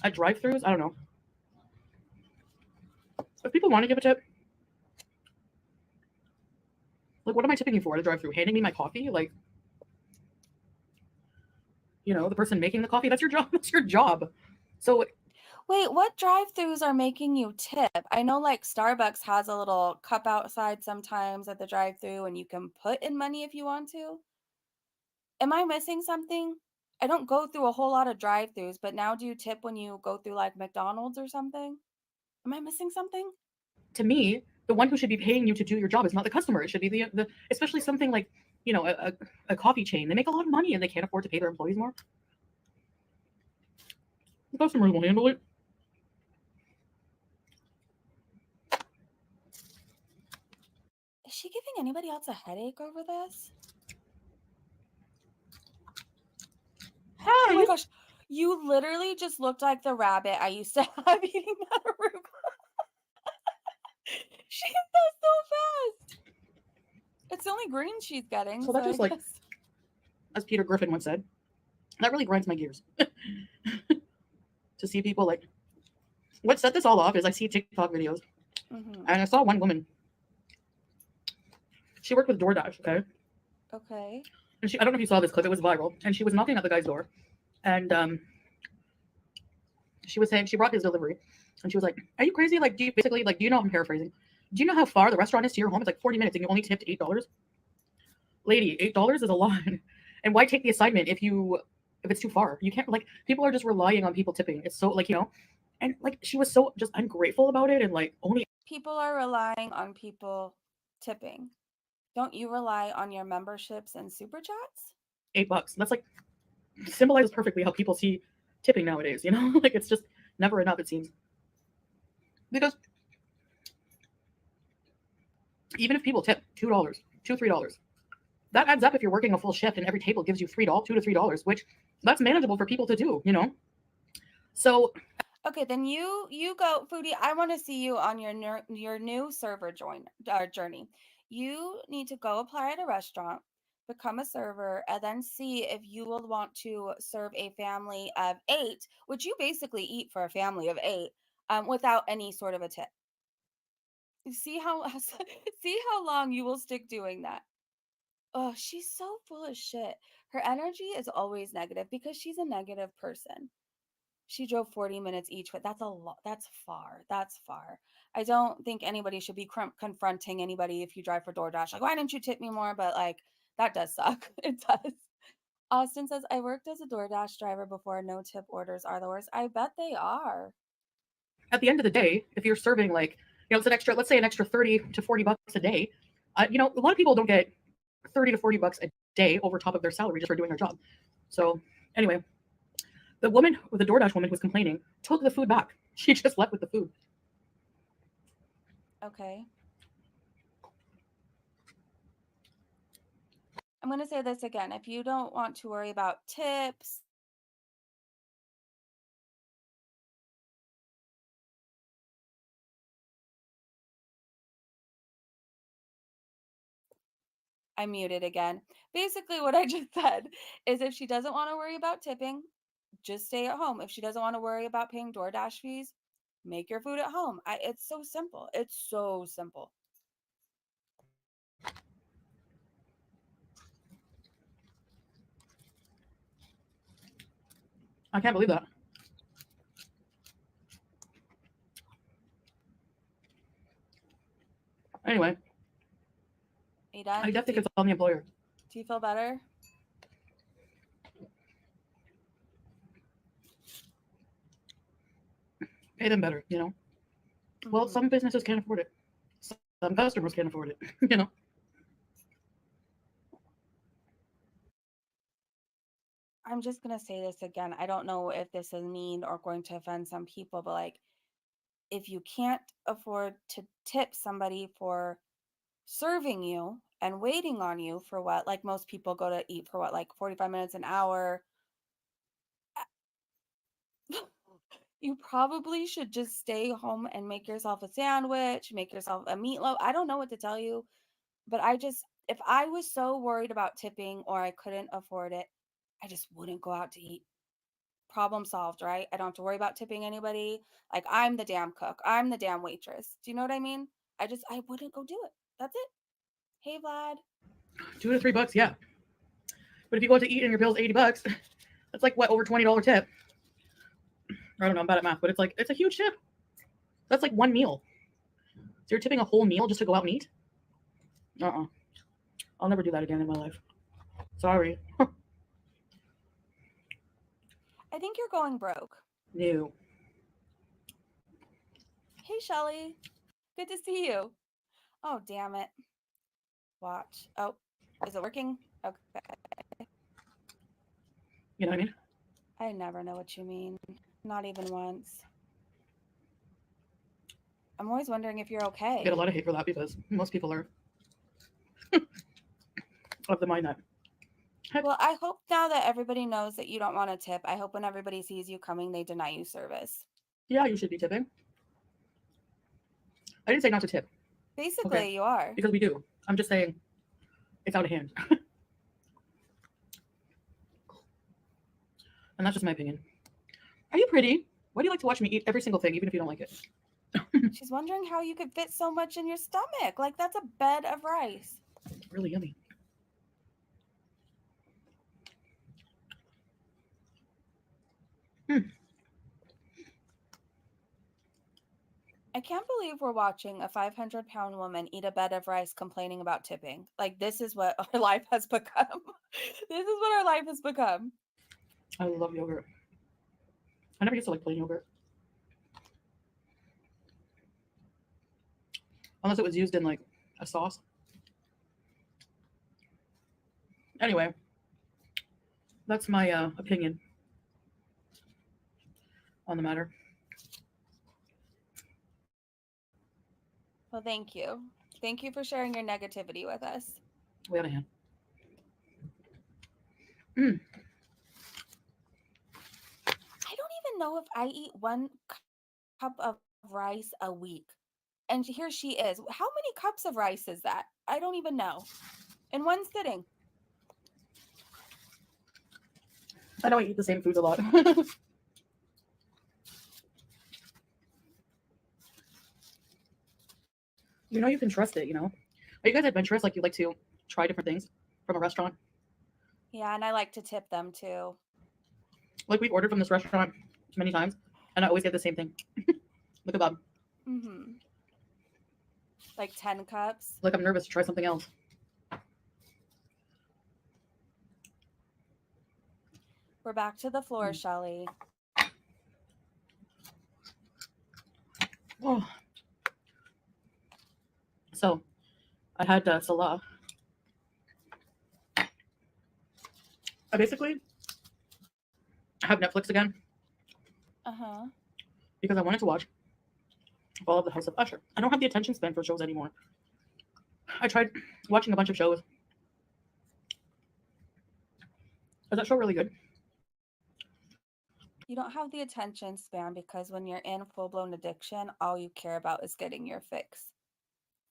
at drive-thrus, I don't know. If people want to give a tip, like what am I tipping you for at a drive-thru? Handing me my coffee? Like, you know, the person making the coffee, that's your job. That's your job. So wait, what drive-thrus are making you tip? I know like Starbucks has a little cup outside sometimes at the drive-thru and you can put in money if you want to. Am I missing something? I don't go through a whole lot of drive-thrus, but now do you tip when you go through like McDonald's or something? Am I missing something? to me, the one who should be paying you to do your job is not the customer. It should be the especially something like, you know, a coffee chain. They make a lot of money and they can't afford to pay their employees more. The customers will handle it. Is she giving anybody else a headache over this? Hi. Oh my gosh. You literally just looked like the rabbit I used to have eating that arugula. She does so fast. It's the only green she's getting. So that just like, as Peter Griffin once said, that really grinds my gears. To see people like, what set this all off is I see TikTok videos, and I saw one woman. She worked with DoorDash, okay? Okay. And I don't know if you saw this clip, it was viral. And she was knocking at the guy's door. And she was saying, she brought his delivery. And she was like, are you crazy? Like, do you know, I'm paraphrasing. Do you know how far the restaurant is to your home? It's like 40 minutes and you only tipped $8. Lady, $8 is a lot. And why take the assignment if it's too far? You can't, like, people are just relying on people tipping. It's so, like, you know, and like, she was so just ungrateful about it. And like, only people are relying on people tipping. Don't you rely on your memberships and super chats? $8. That's like symbolizes perfectly how people see tipping nowadays, you know? Like it's just never enough, it seems. Because even if people tip $2, $3, that adds up if you're working a full shift and every table gives you $2 to $3, which that's manageable for people to do, you know? So okay, then you go, Foodie. I want to see you on your new server journey. You need to go apply at a restaurant, become a server, and then see if you will want to serve a family of 8, which you basically eat for a family of 8, without any sort of a tip. See how see how long you will stick doing that. Oh, she's so full of shit. Her energy is always negative because she's a negative person. She drove 40 minutes each way. That's a lot. That's far. That's far. I don't think anybody should be confronting anybody if you drive for DoorDash. Like, why didn't you tip me more? But like, that does suck. It does. Austin says, I worked as a DoorDash driver before. No tip orders are the worst. I bet they are. at the end of the day, if you're serving like, you know, it's an extra, let's say an extra 30 to 40 bucks a day, you know, a lot of people don't get 30 to 40 bucks a day over top of their salary just for doing their job. So anyway, the DoorDash woman who was complaining, took the food back. She just left with the food. Okay. I'm going to say this again. If you don't want to worry about tips, I muted again. Basically, what I just said is if she doesn't want to worry about tipping, just stay at home. If she doesn't want to worry about paying DoorDash fees, make your food at home. It's so simple. It's so simple. I can't believe that. Anyway, Are you done? I definitely think it's on the employer. Do you feel better? Pay them better, you know? Well, some businesses can't afford it. Some customers can't afford it, you know? I'm just gonna say this again. I don't know if this is mean or going to offend some people, but like, if you can't afford to tip somebody for serving you and waiting on you for what, like most people go to eat for what, like 45 minutes, an hour, you probably should just stay home and make yourself a sandwich, make yourself a meatloaf. I don't know what to tell you, but if I was so worried about tipping or I couldn't afford it, I just wouldn't go out to eat. Problem solved, right? I don't have to worry about tipping anybody. Like, I'm the damn cook. I'm the damn waitress. Do you know what I mean? I wouldn't go do it. That's it. Hey, Vlad. $2 to $3, yeah. But if you go out to eat and your bill's $80, that's like what, over $20 tip. I don't know, I'm bad at math, but it's a huge tip. That's like one meal. So you're tipping a whole meal just to go out and eat? I'll never do that again in my life. Sorry. I think you're going broke. No. Hey, Shelly. Good to see you. Oh, damn it. Watch. Oh, is it working? Okay. You know what I mean? I never know what you mean. Not even once. I'm always wondering if you're okay. I get a lot of hate for that because most people are of the mind that. Well, I hope now that everybody knows that you don't want to tip, I hope when everybody sees you coming, they deny you service. Yeah, you should be tipping. I didn't say not to tip. Basically, Okay. you are. Because we do. I'm just saying it's out of hand. And that's just my opinion. Are you pretty? Why do you like to watch me eat every single thing, even if you don't like it? She's wondering how you could fit so much in your stomach. Like, that's a bed of rice. It's really yummy. I can't believe we're watching a 500-pound woman eat a bed of rice complaining about tipping. Like, this is what our life has become. This is what our life has become. I love yogurt. I never used to like plain yogurt. Unless it was used in like a sauce. Anyway, that's my opinion on the matter. Well, thank you. Thank you for sharing your negativity with us. Way out of hand. Mm. I don't even know if I eat one cup of rice a week. And here she is. How many cups of rice is that? I don't even know. In one sitting. I know I eat the same foods a lot. You know you can trust it, you know? Are you guys adventurous? Like you like to try different things from a restaurant? Yeah, and I like to tip them too. Like we've ordered from this restaurant many times, and I always get the same thing. The kebab. Mm-hmm. Like 10 cups. Like I'm nervous to try something else. We're back to the floor, Shelly. Oh. So, I had Salah. I basically have Netflix again Uh-huh. because I wanted to watch all of the House of Usher. I don't have the attention span for shows anymore. I tried watching a bunch of shows. Is that show really good? You don't have the attention span because when you're in full-blown addiction, all you care about is getting your fix.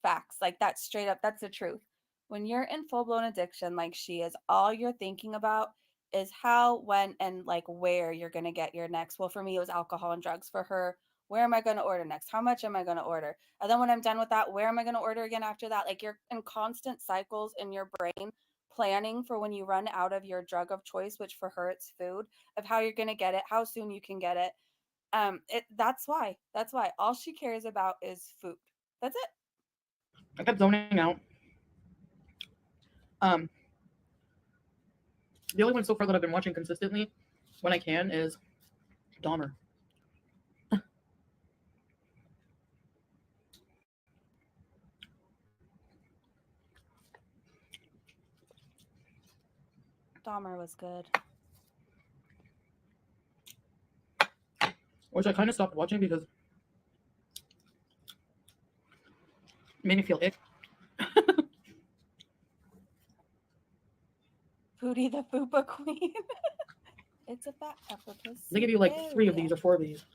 Facts. Like, that's straight up, that's the truth. When you're in full-blown addiction like she is, all you're thinking about is how, when, and like where you're going to get your next. Well, for me, it was alcohol and drugs. For her, where am I going to order next? How much am I going to order? And then when I'm done with that, where am I going to order again after that? Like, you're in constant cycles in your brain planning for when you run out of your drug of choice, which for her it's food, of how you're going to get it, how soon you can get it. That's why all she cares about is food. That's it. I kept zoning out. The only one so far that I've been watching consistently when I can is Dahmer. Dahmer was good. Which I kind of stopped watching because it made me feel ick. Foodie the Fupa Queen. It's a fat pepper pussy. They give you like 3 of these or 4 of these.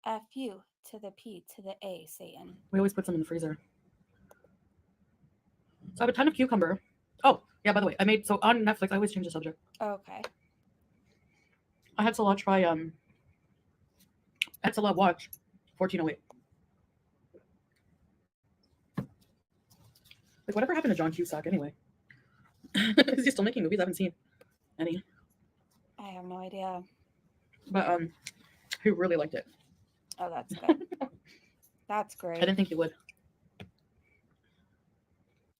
F-U to the P to the A, Satan. We always put some in the freezer. So I have a ton of cucumber. Oh, yeah, by the way, so on Netflix, I always change the subject. Okay. I had Salah try, had Salah watch 1408. Like, whatever happened to John Cusack anyway? Is he still making movies? I haven't seen any. I have no idea. But he really liked it. Oh, that's good. That's I great. didn't think he would.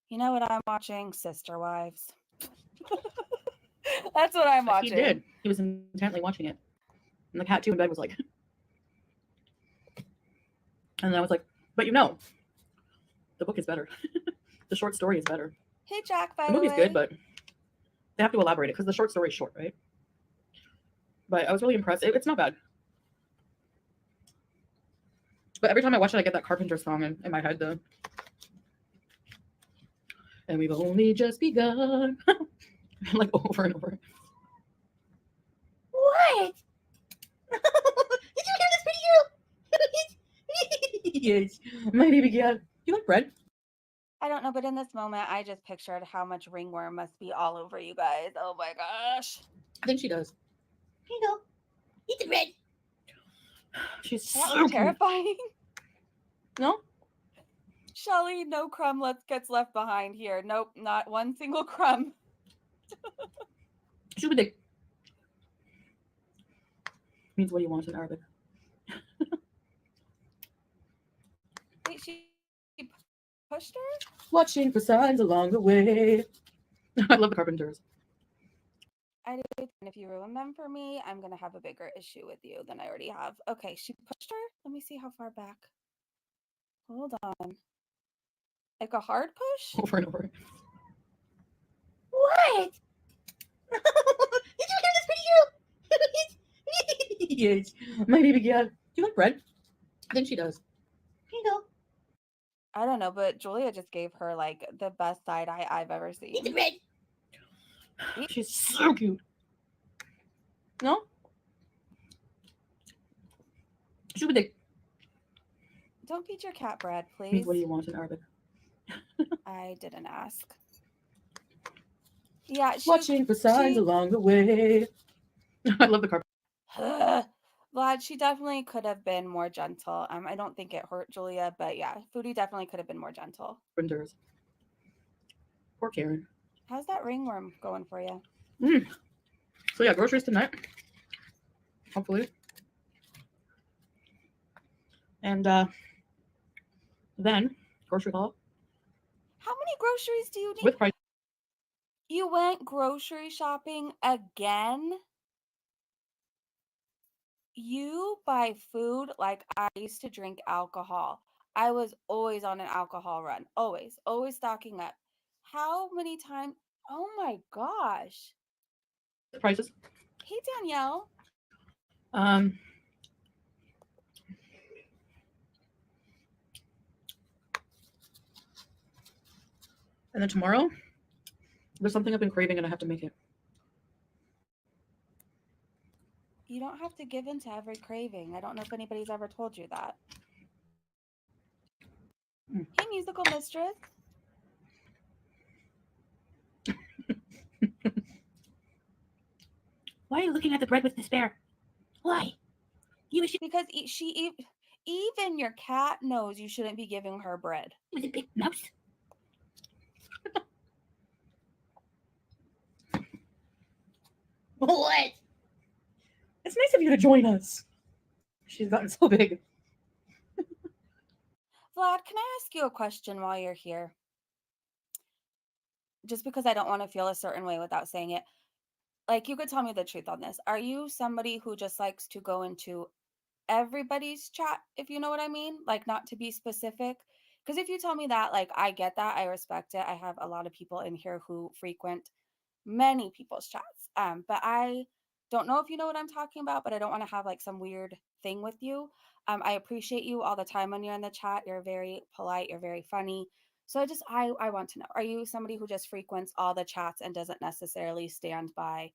You know what I'm watching? Sister Wives. That's what I'm watching. He did. He was intently watching it. And the cat too in bed was like. And then I was like, but you know, the book is better. The short story is better. Hey, Jack, by The the way. movie's good, but they have to elaborate it because the short story is short, right? But I was really impressed. It's not bad. But every time I watch it, I get that Carpenter song in my head, though. And we've only just begun. Like over and over. What? Did you hear this video? Yes, my baby girl. You like bread? I don't know, but in this moment, I just pictured how much ringworm must be all over you guys. Oh my gosh. I think she does. Here you go. Eat the bread. She's That so was cute. terrifying. No? Shelly, no crumb gets left behind here. Nope, not one single crumb. She's big. Means what do you want in Arabic? Wait, she pushed her? Watching for signs along the way. I love the Carpenters. I did. And if you ruin them for me, I'm going to have a bigger issue with you than I already have. Okay, she pushed her. Let me see how far back. Hold on. Like a hard push? Over and over. What? Did you hear this video? Yes, my baby girl. Do you like bread? I think she does. Here you go. I don't know, but Julia just gave her like the best side eye I've ever seen. Eat the bread. She's so cute. No? She's big. Don't feed your cat bread, please. Means what do you want in Arabic? I didn't ask. Yeah, Watching for signs along the way. I love the carpet. Vlad, she definitely could have been more gentle. I don't think it hurt Julia, but yeah, Foodie definitely could have been more gentle. Printers. Poor Karen. How's that ringworm going for you? So yeah, groceries tonight. Hopefully. And then grocery haul How many groceries do you need? with price. You went grocery shopping again? You buy food like I used to drink alcohol. I was always on an alcohol run. Always stocking up. How many times? Oh my gosh. Prices. Hey, Danielle. And then tomorrow, there's something I've been craving and I have to make it. You don't have to give in to every craving. I don't know if anybody's ever told you that. Hey, musical mistress. Why are you looking at the bread with despair? Why? Because even your cat knows you shouldn't be giving her bread. With a big mouse. What? It's nice of you to join us. She's gotten so big. Vlad, can I ask you a question while you're here? Just because I don't want to feel a certain way without saying it. Like, you could tell me the truth on this. Are you somebody who just likes to go into everybody's chat, if you know what I mean? Like, not to be specific? Because if you tell me that, like, I get that, I respect it. I have a lot of people in here who frequent many people's chats. But I don't know if you know what I'm talking about, but I don't want to have like some weird thing with you. I appreciate you all the time when you're in the chat. You're very polite, you're very funny. So I want to know, are you somebody who just frequents all the chats and doesn't necessarily stand by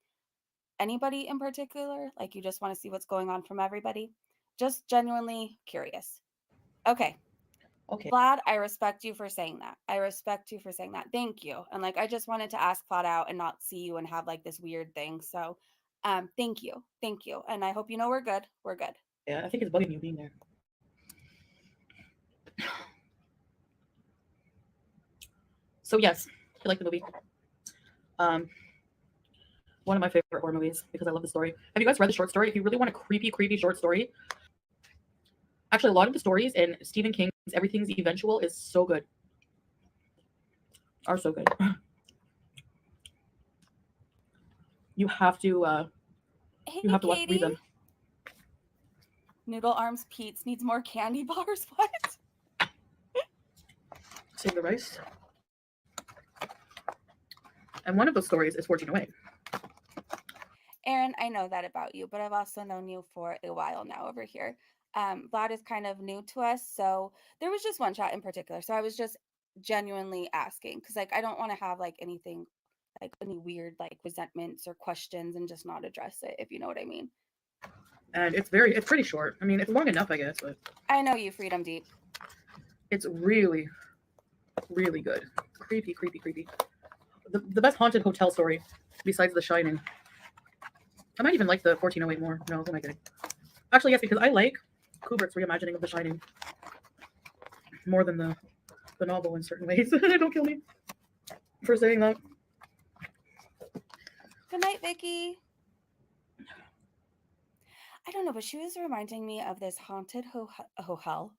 anybody in particular? Like you just want to see what's going on from everybody? Just genuinely curious. Okay. Okay. Vlad, I respect you for saying that. I respect you for saying that. Thank you. And like I just wanted to ask flat out and not see you and have like this weird thing. So thank you. Thank you. And I hope you know we're good. We're good. Yeah, I think it's bugging you being there. So yes, I like the movie. One of my favorite horror movies because I love the story. Have you guys read the short story? If you really want a creepy short story, actually a lot of the stories in Stephen King's Everything's Eventual is so good. Are so good. You have to Hey, read Katie. them. Noodle Arms Pete's needs more candy bars. What? Save the rice. And one of those stories is Fortune Away. Aaron, I know that about you, but I've also known you for a while now over here. Vlad is kind of new to us, so there was just one chat in particular. So I was just genuinely asking because, like, I don't want to have like anything, like any weird like resentments or questions, and just not address it. If you know what I mean. And it's pretty short. I mean, it's long enough, I guess, but I know you, Freedom Deep. it's really good. Creepy. The best haunted hotel story besides The Shining. I might even like the 1408 more. No, who am I kidding? Actually, yes, because I like Kubrick's reimagining of The Shining more than the novel in certain ways. Don't kill me for saying that. Good night, Vicky. I don't know, but she was reminding me of this haunted hotel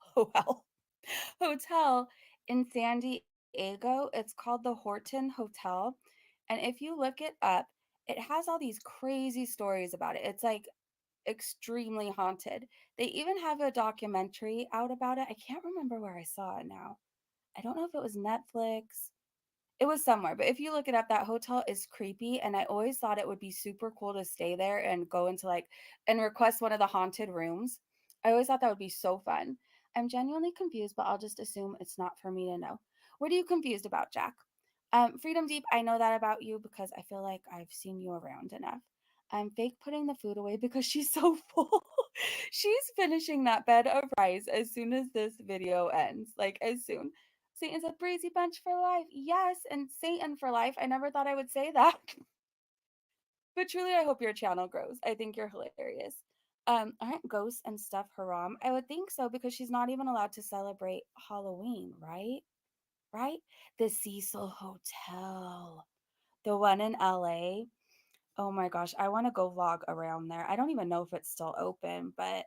in San Diego. It's called the Horton Hotel. And if you look it up, it has all these crazy stories about it. It's like extremely haunted. They even have a documentary out about it. I can't remember where I saw it now. I don't know if it was Netflix. It was somewhere, but if you look it up, that hotel is creepy, and I always thought it would be super cool to stay there and go into like and request one of the haunted rooms. I always thought that would be so fun. I'm genuinely confused, but I'll just assume it's not for me to know. What are you confused about, Jack? Freedom Deep, I know that about you because I feel like I've seen you around enough. I'm fake putting the food away because she's so full. She's finishing that bed of rice as soon as this video ends. Like as soon. Satan's a breezy bunch for life. Yes, and Satan for life. I never thought I would say that. But truly, I hope your channel grows. I think you're hilarious. Aren't ghosts and stuff haram? I would think so because she's not even allowed to celebrate Halloween, right? Right? The Cecil Hotel, the one in LA. Oh my gosh, I want to go vlog around there. I don't even know if it's still open, but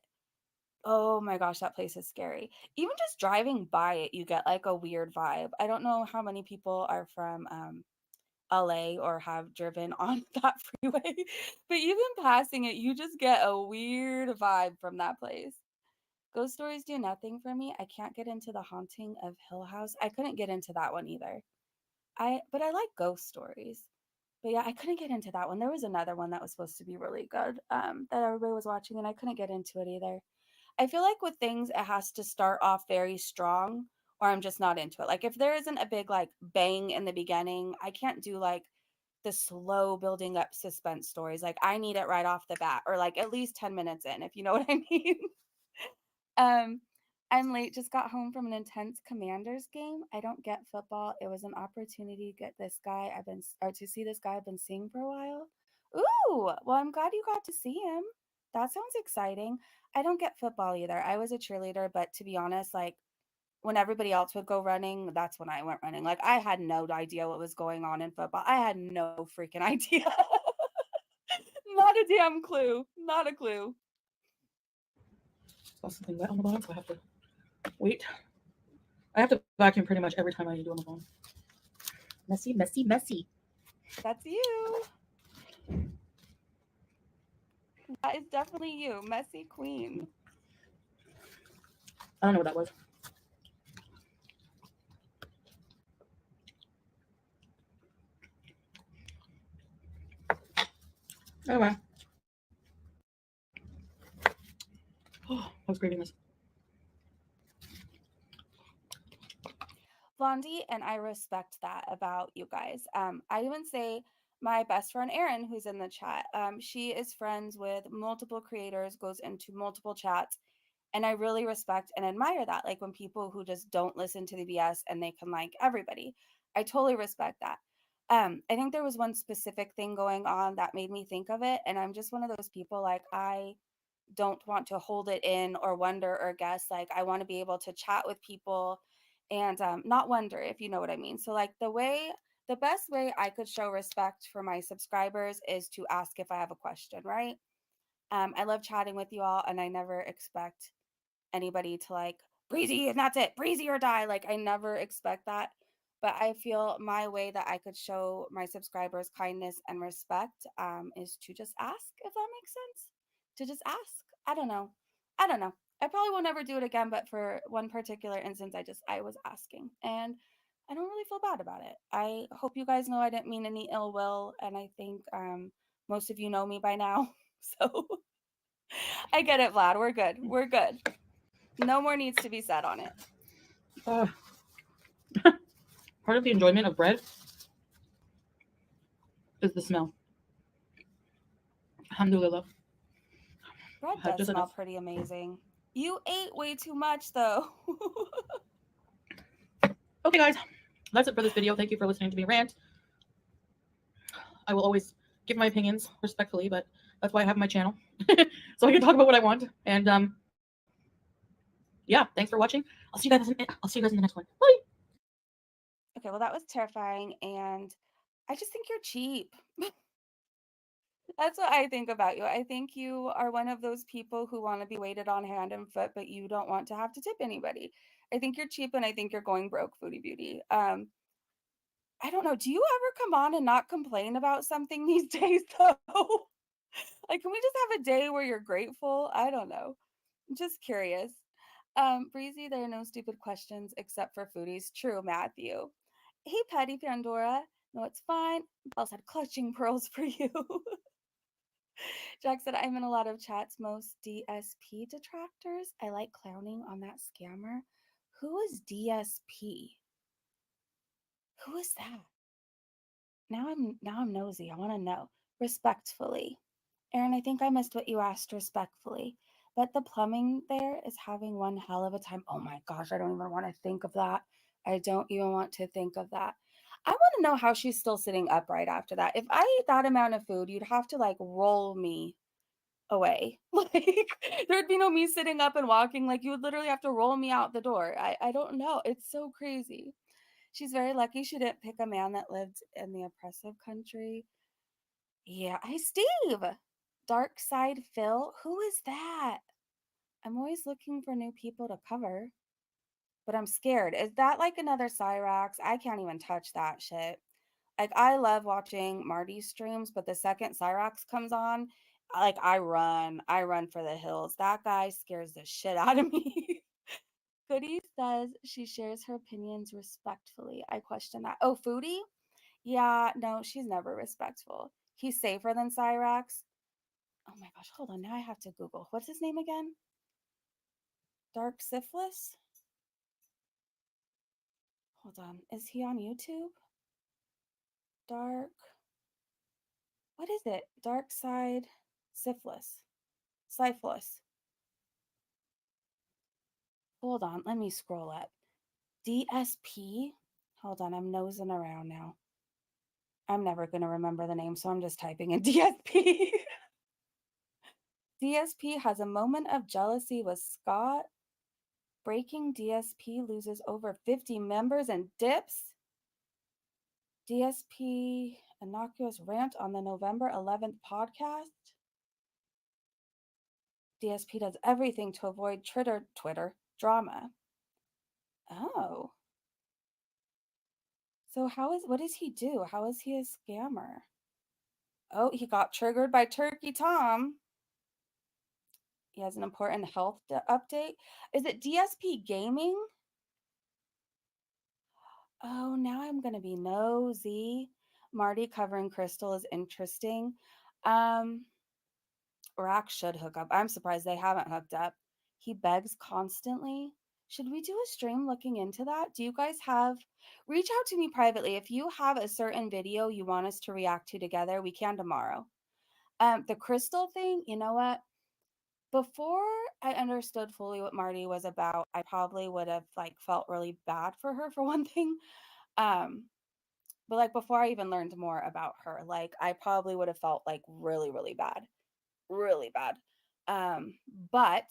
oh my gosh, that place is scary. Even just driving by it, you get like a weird vibe. I don't know how many people are from LA or have driven on that freeway, but even passing it, you just get a weird vibe from that place. Ghost stories do nothing for me. I can't get into the haunting of Hill House. I couldn't get into that one either. But I like ghost stories. But yeah, I couldn't get into that one. There was another one that was supposed to be really good that everybody was watching, and I couldn't get into it either. I feel like with things, it has to start off very strong, or I'm just not into it. Like if there isn't a big like bang in the beginning, I can't do like the slow building up suspense stories. Like I need it right off the bat, or like at least 10 minutes in, if you know what I mean. um, I'm late, just got home from an intense Commanders game. I don't get football. It was an opportunity to get this guy or to see this guy I've been seeing for a while. Ooh, well, I'm glad you got to see him. That sounds exciting. I don't get football either. I was a cheerleader, but to be honest, like when everybody else would go running, that's when I went running. Like I had no idea what was going on in football. I had no freaking idea. Not a damn clue. Not a clue. Saw something wet on the bottom, so I have to wait. I have to vacuum pretty much every time I do on the phone. Messy. That's you. That is definitely you, messy queen. I don't know what that was. Anyway. Oh, I was craving this. Blondie, and I respect that about you guys. I even say my best friend Erin, who's in the chat, she is friends with multiple creators, goes into multiple chats, and I really respect and admire that. Like when people who just don't listen to the BS and they can like everybody, I totally respect that. I think there was one specific thing going on that made me think of it, and I'm just one of those people like I don't want to hold it in or wonder or guess. Like I want to be able to chat with people and not wonder, if you know what I mean. So like the best way I could show respect for my subscribers is to ask if I have a question, right? I love chatting with you all, and I never expect anybody to like breezy and that's it, breezy or die. Like I never expect that. But I feel my way that I could show my subscribers kindness and respect is to just ask, if that makes sense. To just ask. I don't know. I don't know. I probably will never do it again, but for one particular instance, I was asking, and I don't really feel bad about it. I hope you guys know I didn't mean any ill will, and I think most of you know me by now, so I get it, Vlad. We're good. We're good. No more needs to be said on it. Part of the enjoyment of bread is the smell. Alhamdulillah. Bread does smell pretty amazing. You ate way too much, though. Okay, guys, that's it for this video. Thank you for listening to me rant. I will always give my opinions respectfully, but that's why I have my channel, so I can talk about what I want. And yeah, thanks for watching. I'll see you guys in the next one. Bye. Okay, well, that was terrifying, and I just think you're cheap. That's what I think about you. I think you are one of those people who want to be waited on hand and foot, but you don't want to have to tip anybody. I think you're cheap, and I think you're going broke, Foodie Beauty. I don't know. Do you ever come on and not complain about something these days, though? Like, can we just have a day where you're grateful? I don't know. I'm just curious. Breezy, there are no stupid questions except for foodies. True, Matthew. Hey, Patty Pandora. No, it's fine. Bells had clutching pearls for you. Jack said, I'm in a lot of chats, most DSP detractors. I like clowning on that scammer. Who is DSP? Who is that? Now I'm nosy. I want to know. Respectfully. Erin, I think I missed what you asked respectfully. But the plumbing there is having one hell of a time. Oh my gosh, I don't even want to think of that. I don't even want to think of that. I want to know how she's still sitting upright after that. If I ate that amount of food, you'd have to like roll me away. Like there'd be no me sitting up and walking. Like you would literally have to roll me out the door. I don't know. It's so crazy. She's very lucky she didn't pick a man that lived in the oppressive country. Yeah, hey Steve. Dark Side Phil. Who is that? I'm always looking for new people to cover, but I'm scared. Is that like another Cyrax? I can't even touch that shit. Like I love watching Marty's streams, but the second Cyrax comes on, like I run for the hills. That guy scares the shit out of me. Goody says she shares her opinions respectfully. I question that. Oh, Foodie? Yeah, no, she's never respectful. He's safer than Cyrax. Oh my gosh, hold on. Now I have to Google. What's his name again? Dark Syphilis? Hold on. Is he on YouTube? Dark. What is it? Dark Side Syphilis. Syphilis. Hold on. Let me scroll up. DSP? Hold on. I'm nosing around now. I'm never going to remember the name, so I'm just typing in DSP. DSP has a moment of jealousy with Scott. Breaking DSP loses over 50 members and dips. DSP innocuous rant on the November 11th podcast. DSP does everything to avoid Twitter drama. Oh. So what does he do? How is he a scammer? Oh, he got triggered by Turkey Tom. He has an important health update. Is it DSP Gaming? Oh, now I'm going to be nosy. Marty covering Crystal is interesting. Um, Rock should hook up. I'm surprised they haven't hooked up. He begs constantly. Should we do a stream looking into that? Do you guys have reach out to me privately if you have a certain video you want us to react to together, we can tomorrow. The crystal thing, you know what? Before I understood fully what Marty was about, I probably would have like felt really bad for her for one thing. Um, but like before I even learned more about her, like I probably would have felt like really, really bad. Really bad. Um, but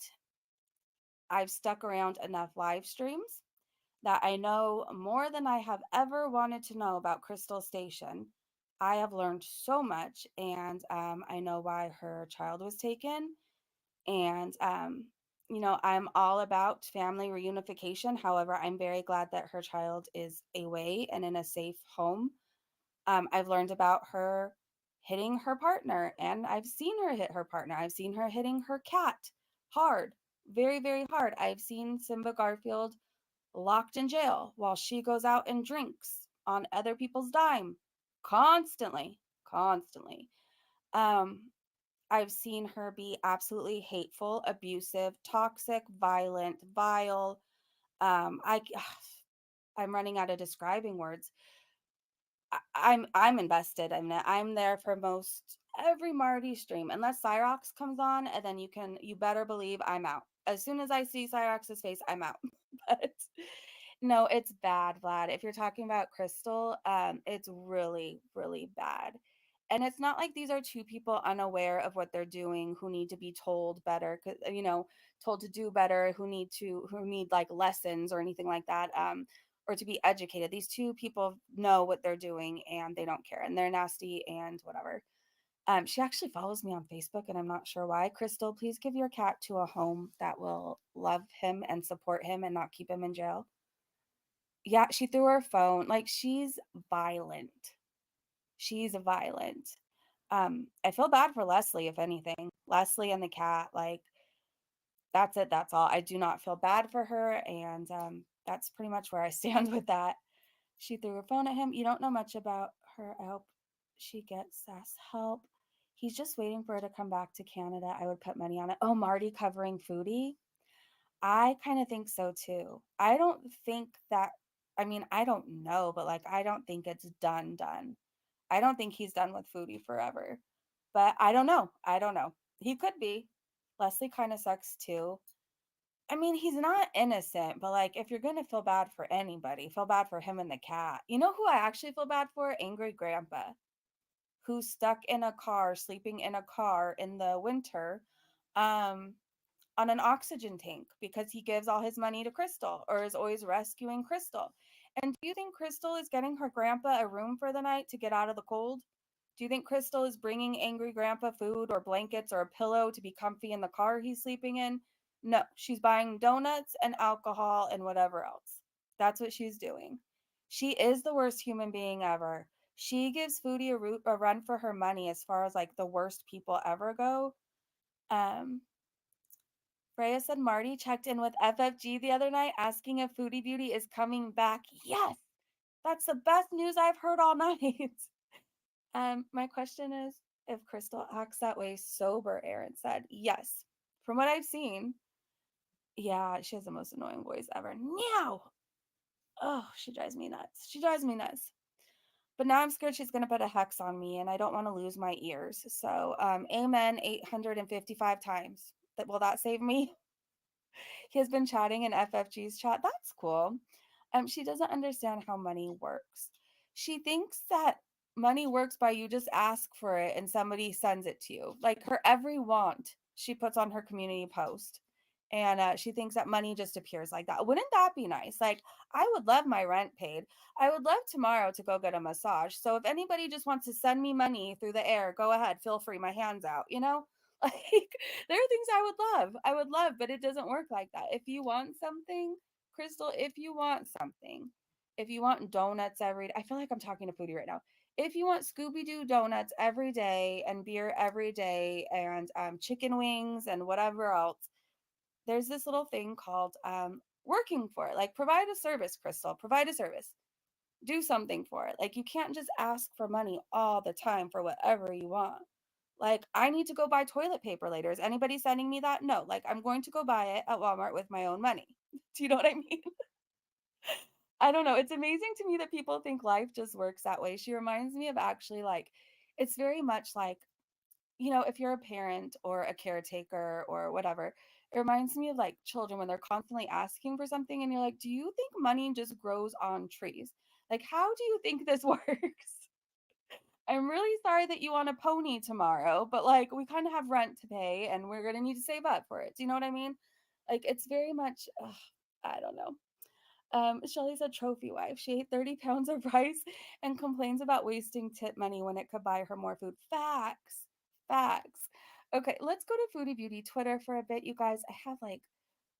I've stuck around enough live streams that I know more than I have ever wanted to know about Crystal Station. I have learned so much, and I know why her child was taken. And, I'm all about family reunification. However, I'm very glad that her child is away and in a safe home. I've learned about her hitting her partner, and I've seen her hit her partner. I've seen her hitting her cat hard, very, very hard. I've seen Simba Garfield locked in jail while she goes out and drinks on other people's dime constantly, constantly. Um, I've seen her be absolutely hateful, abusive, toxic, violent, vile. I I'm running out of describing words. I'm invested in it. I'm there for most every Marty stream, unless Cyrox comes on, and then you better believe I'm out. As soon as I see Cyrox's face, I'm out. But no, it's bad, Vlad. If you're talking about Crystal, it's really, really bad. And it's not like these are two people unaware of what they're doing who need to be told better, told to do better, who need like lessons or anything like that. Or to be educated. These two people know what they're doing and they don't care and they're nasty and whatever. She actually follows me on Facebook and I'm not sure why. Crystal, please give your cat to a home that will love him and support him and not keep him in jail. Yeah, she threw her phone. Like she's violent. She's violent. I feel bad for Leslie, if anything. Leslie and the cat, like that's it. That's all. I do not feel bad for her, and that's pretty much where I stand with that. She threw her phone at him. You don't know much about her. I hope she gets SAS help. He's just waiting for her to come back to Canada. I would put money on it. Oh, Marty covering Foodie? I kind of think so too. I don't think that, I mean, I don't know, but like, I don't think it's done. I don't think he's done with Foodie forever. But I don't know. I don't know. He could be. Leslie kind of sucks too. I mean, he's not innocent, but like if you're gonna feel bad for anybody, feel bad for him and the cat. You know who I actually feel bad for? Angry Grandpa, who's stuck in a car, sleeping in a car in the winter, um, on an oxygen tank because he gives all his money to Crystal or is always rescuing Crystal. And do you think Crystal is getting her grandpa a room for the night to get out of the cold? Do you think Crystal is bringing Angry Grandpa food or blankets or a pillow to be comfy in the car he's sleeping in? No, she's buying donuts and alcohol and whatever else. That's what she's doing. She is the worst human being ever. She gives Foodie a run for her money as far as like the worst people ever go. Um, Freya said Marty checked in with FFG the other night asking if Foodie Beauty is coming back. Yes, that's the best news I've heard all night. My question is if Crystal acts that way sober, Aaron said. Yes. From what I've seen, yeah, she has the most annoying voice ever. Meow. Oh, she drives me nuts. She drives me nuts. But now I'm scared she's gonna put a hex on me and I don't want to lose my ears. So amen 855 times. Will that save me? He has been chatting in FFG's chat. That's cool. She doesn't understand how money works. She thinks that money works by you just ask for it and somebody sends it to you. Like her every want she puts on her community post. And she thinks that money just appears like that. Wouldn't that be nice? Like, I would love my rent paid. I would love tomorrow to go get a massage. So if anybody just wants to send me money through the air, go ahead, feel free. My hand's out, you know? Like, there are things I would love. I would love, but it doesn't work like that. If you want something, Crystal, if you want something, if you want donuts every day, I feel like I'm talking to Foodie right now. If you want Scooby Doo donuts every day and beer every day and chicken wings and whatever else, there's this little thing called working for it. Like, provide a service, Crystal. Provide a service. Do something for it. Like, you can't just ask for money all the time for whatever you want. Like, I need to go buy toilet paper later. Is anybody sending me that? No. Like, I'm going to go buy it at Walmart with my own money. Do you know what I mean? I don't know. It's amazing to me that people think life just works that way. She reminds me of actually like, it's very much like, if you're a parent or a caretaker or whatever, it reminds me of like children when they're constantly asking for something and you're like, do you think money just grows on trees? Like, how do you think this works? I'm really sorry that you want a pony tomorrow, but like we kind of have rent to pay and we're going to need to save up for it. Do you know what I mean? Like it's very much, ugh, I don't know. Shelly's a trophy wife. She ate 30 pounds of rice and complains about wasting tip money when it could buy her more food. Facts. Facts. Okay, let's go to Foodie Beauty Twitter for a bit, you guys. I have like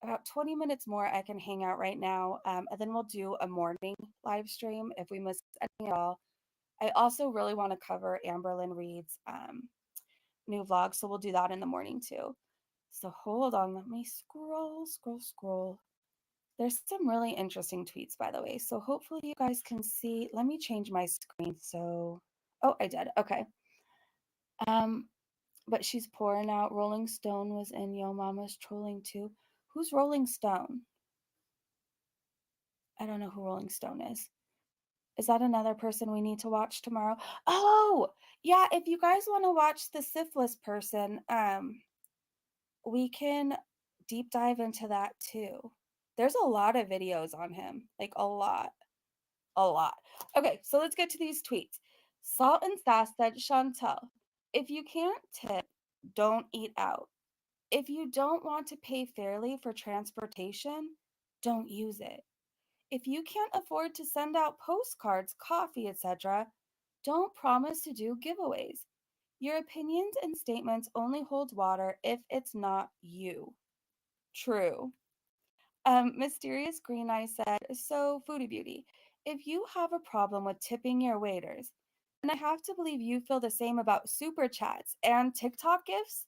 about 20 minutes more I can hang out right now. And then we'll do a morning live stream if we miss anything at all. I also really want to cover Amberlyn Reed's new vlog, so we'll do that in the morning too. So hold on, let me scroll. There's some really interesting tweets, by the way. So hopefully you guys can see. Let me change my screen. So, oh, I did. Okay. Um, but she's pouring out. Rolling Stone was in Yo Mama's trolling too. Who's Rolling Stone? I don't know who Rolling Stone is. Is that another person we need to watch tomorrow? Oh, yeah. If you guys want to watch the syphilis person, we can deep dive into that too. There's a lot of videos on him, like a lot. A lot. Okay, so let's get to these tweets. Salt and Sass said, Chantel, if you can't tip, don't eat out. If you don't want to pay fairly for transportation, don't use it. If you can't afford to send out postcards, coffee, etc., don't promise to do giveaways. Your opinions and statements only hold water if it's not you. True. Mysterious Green Eye said, so Foodie Beauty, if you have a problem with tipping your waiters, and I have to believe you feel the same about super chats and TikTok gifts,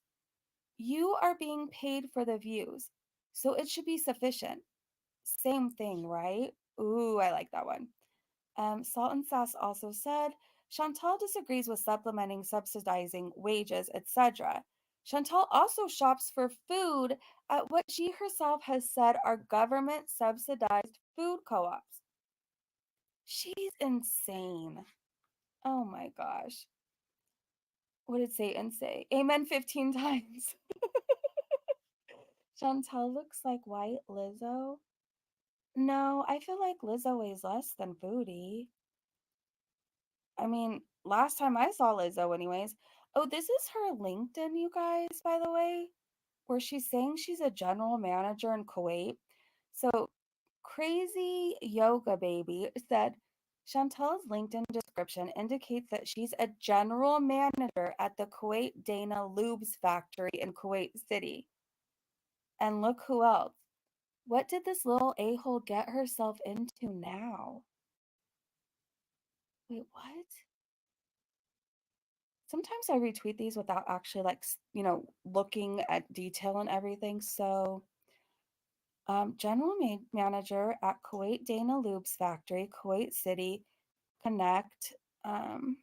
you are being paid for the views, so it should be sufficient. Same thing, right? Ooh, I like that one. Salt and Sass also said, Chantal disagrees with supplementing, subsidizing wages, etc. Chantal also shops for food at what she herself has said are government subsidized food co ops. She's insane. Oh my gosh. What did Satan say? Amen 15 times. Chantal looks like white Lizzo. No, I feel like Lizzo weighs less than Foodie. I mean, last time I saw Lizzo, anyways. Oh, this is her LinkedIn, you guys, by the way, where she's saying she's a general manager in Kuwait. So, Crazy Yoga Baby said Chantel's LinkedIn description indicates that she's a general manager at the Kuwait Dana Lubes factory in Kuwait City. And look who else. What did this little a-hole get herself into now? Wait, what? Sometimes I retweet these without actually like, looking at detail and everything. So, general manager at Kuwait Dana Lubes factory, Kuwait City, Connect. Um,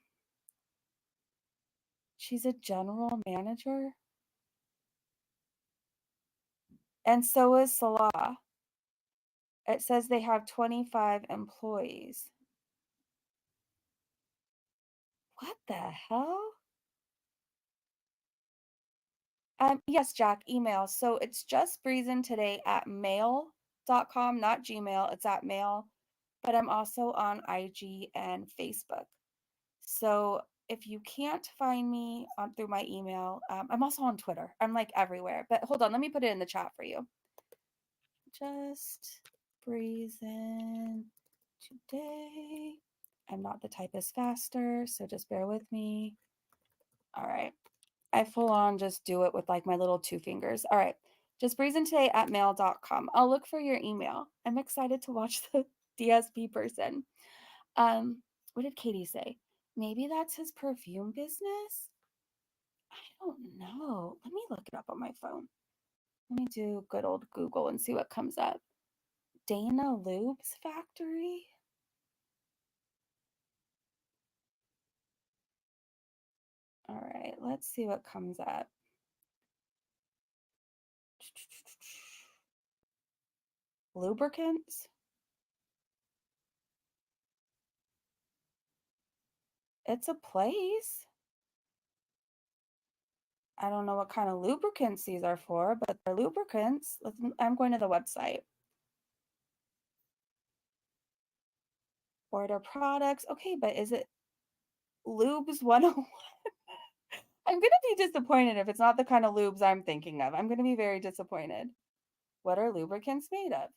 she's a general manager. And so is Salah. It says they have 25 employees. What the hell? Yes, Jack, email. So it's just breezing today at mail.com, not Gmail. It's at mail. But I'm also on IG and Facebook. So if you can't find me through my email, I'm also on Twitter. I'm like everywhere. But hold on, let me put it in the chat for you. Just breezing today. I'm not the typist faster, so just bear with me. All right. I full on just do it with like my little two fingers. All right. Just breezing today at mail.com. I'll look for your email. I'm excited to watch the DSP person. What did Katie say? Maybe that's his perfume business? I don't know. Let me look it up on my phone. Let me do good old Google and see what comes up. Dana Lubes Factory? All right, let's see what comes up. Lubricants? It's a place. I don't know what kind of lubricants these are for, but they're lubricants. I'm going to the website. Order products. Okay, but is it Lubes 101? I'm gonna be disappointed if it's not the kind of lubes I'm thinking of. I'm gonna be very disappointed. What are lubricants made of?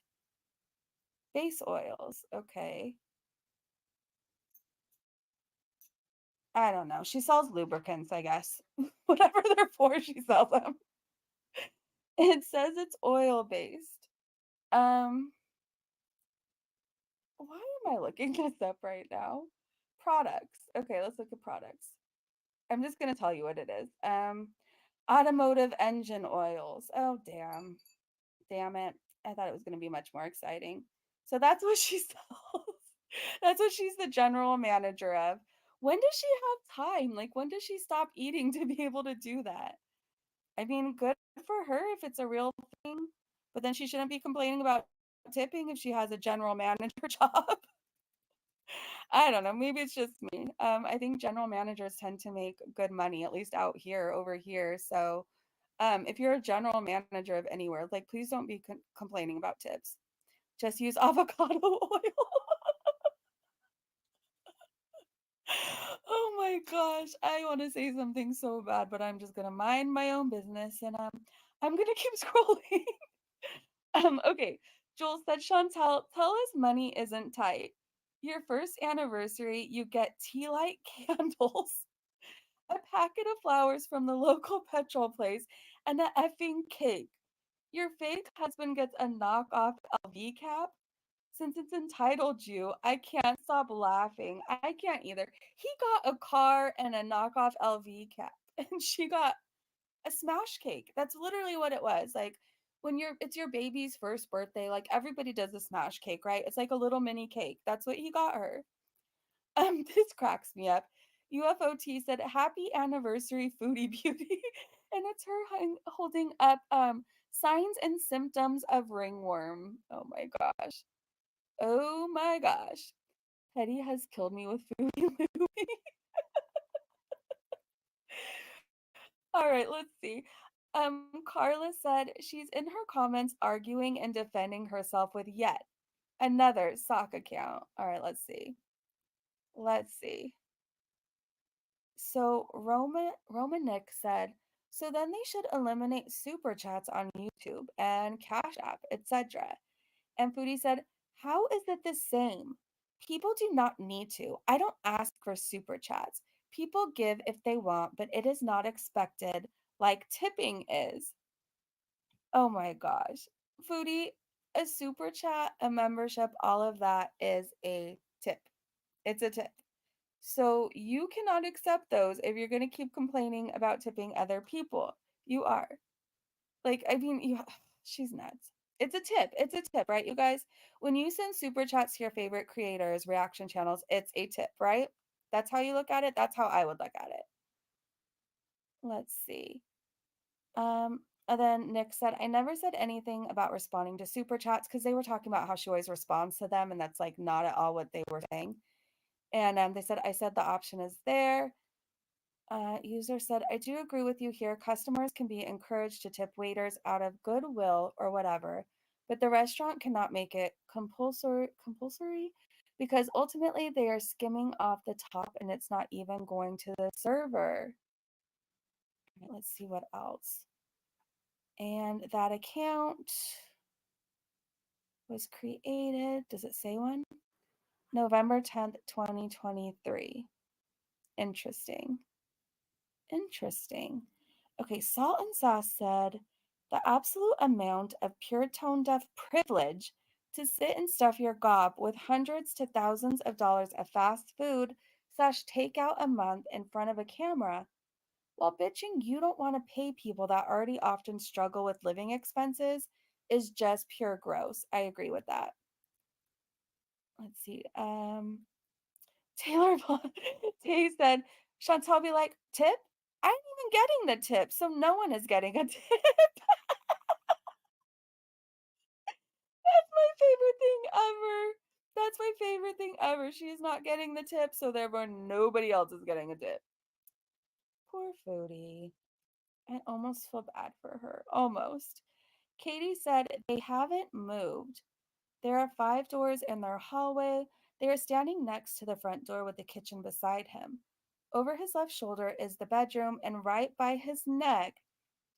Base oils. Okay. I don't know. She sells lubricants, I guess. Whatever they're for, she sells them. It says it's oil based. Um, why am I looking this up right now? Products. Okay, let's look at products. I'm just gonna tell you what it is. Automotive engine oils. Oh damn. Damn it. I thought it was gonna be much more exciting. So that's what she sells. That's what she's the general manager of. When does she have time? Like, when does she stop eating to be able to do that? I mean, good for her if it's a real thing, but then she shouldn't be complaining about tipping if she has a general manager job. I don't know. Maybe it's just me. I think general managers tend to make good money, at least out here, over here. So, if you're a general manager of anywhere, like, please don't be complaining about tips. Just use avocado oil. Oh my gosh, I want to say something so bad, but I'm just gonna mind my own business and I'm gonna keep scrolling. Okay. Jules said, Chantel, tell us money isn't tight. Your first anniversary, you get tea light candles, a packet of flowers from the local petrol place, and a effing cake. Your fake husband gets a knockoff LV cap. Since it's entitled you, I can't stop laughing. I can't either. He got a car and a knockoff LV cap, and she got a smash cake. That's literally what it was. Like when it's your baby's first birthday, like everybody does a smash cake, right? It's like a little mini cake. That's what he got her. This cracks me up. UFOT said, "Happy anniversary, Foodie Beauty," and it's her holding up signs and symptoms of ringworm. Oh my gosh. Oh my gosh. Teddy has killed me with Foodie Louie. All right, let's see. Carla said she's in her comments arguing and defending herself with yet another sock account. All right, let's see. Let's see. So Romanik said, so then they should eliminate super chats on YouTube and Cash App, etc. And Foodie said, how is it the same? People do not need to. I don't ask for super chats. People give if they want, but it is not expected like tipping is. Oh my gosh. Foodie, a super chat, a membership, all of that is a tip. It's a tip. So you cannot accept those if you're going to keep complaining about tipping other people. You are. Like, I mean, she's nuts. It's a tip. It's a tip, right, you guys? When you send super chats to your favorite creators, reaction channels, it's a tip, right? That's how you look at it. That's how I would look at it. Let's see. And then Nick said, I never said anything about responding to super chats because they were talking about how she always responds to them, and that's like not at all what they were saying. And they said, I said the option is there. User said, I do agree with you here. Customers can be encouraged to tip waiters out of goodwill or whatever, but the restaurant cannot make it compulsory because ultimately they are skimming off the top and it's not even going to the server. Right, let's see what else. And that account was created. Does it say when? November 10th, 2023. Interesting. Interesting. Okay, Salt and Sauce said the absolute amount of pure tone deaf privilege to sit and stuff your gob with hundreds to thousands of dollars of fast food / takeout a month in front of a camera while bitching you don't want to pay people that already often struggle with living expenses is just pure gross. I agree with that. Let's see. Taylor Tay said, Chantal be like, tip? I'm getting the tip, so no one is getting a tip. That's my favorite thing ever. That's my favorite thing ever. She is not getting the tip, so therefore nobody else is getting a tip. Poor Foodie. I almost feel bad for her. Almost. Katie said they haven't moved. There are 5 doors in their hallway. They are standing next to the front door with the kitchen beside him. Over his left shoulder is the bedroom, and right by his neck,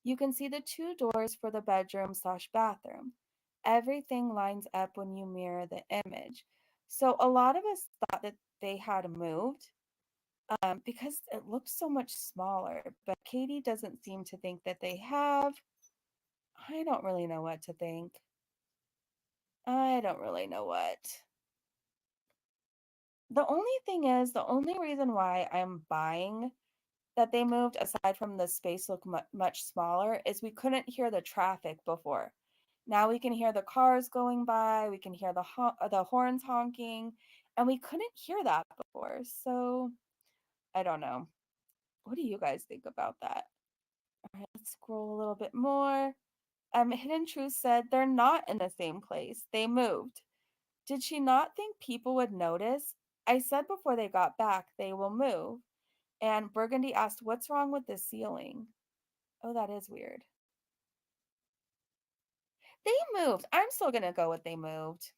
you can see the 2 doors for the bedroom/bathroom. Everything lines up when you mirror the image. So a lot of us thought that they had moved because it looks so much smaller, but Katie doesn't seem to think that they have. I don't really know what to think. I don't really know what. The only thing is, the only reason why I'm buying that they moved, aside from the space look much smaller, is we couldn't hear the traffic before. Now we can hear the cars going by, we can hear the horns honking, and we couldn't hear that before. So I don't know. What do you guys think about that? All right, let's scroll a little bit more. Hidden Truth said they're not in the same place. They moved. Did she not think people would notice? I said before they got back they will move. And Burgundy asked, "What's wrong with the ceiling?" Oh, that is weird. They moved. I'm still gonna go with they moved.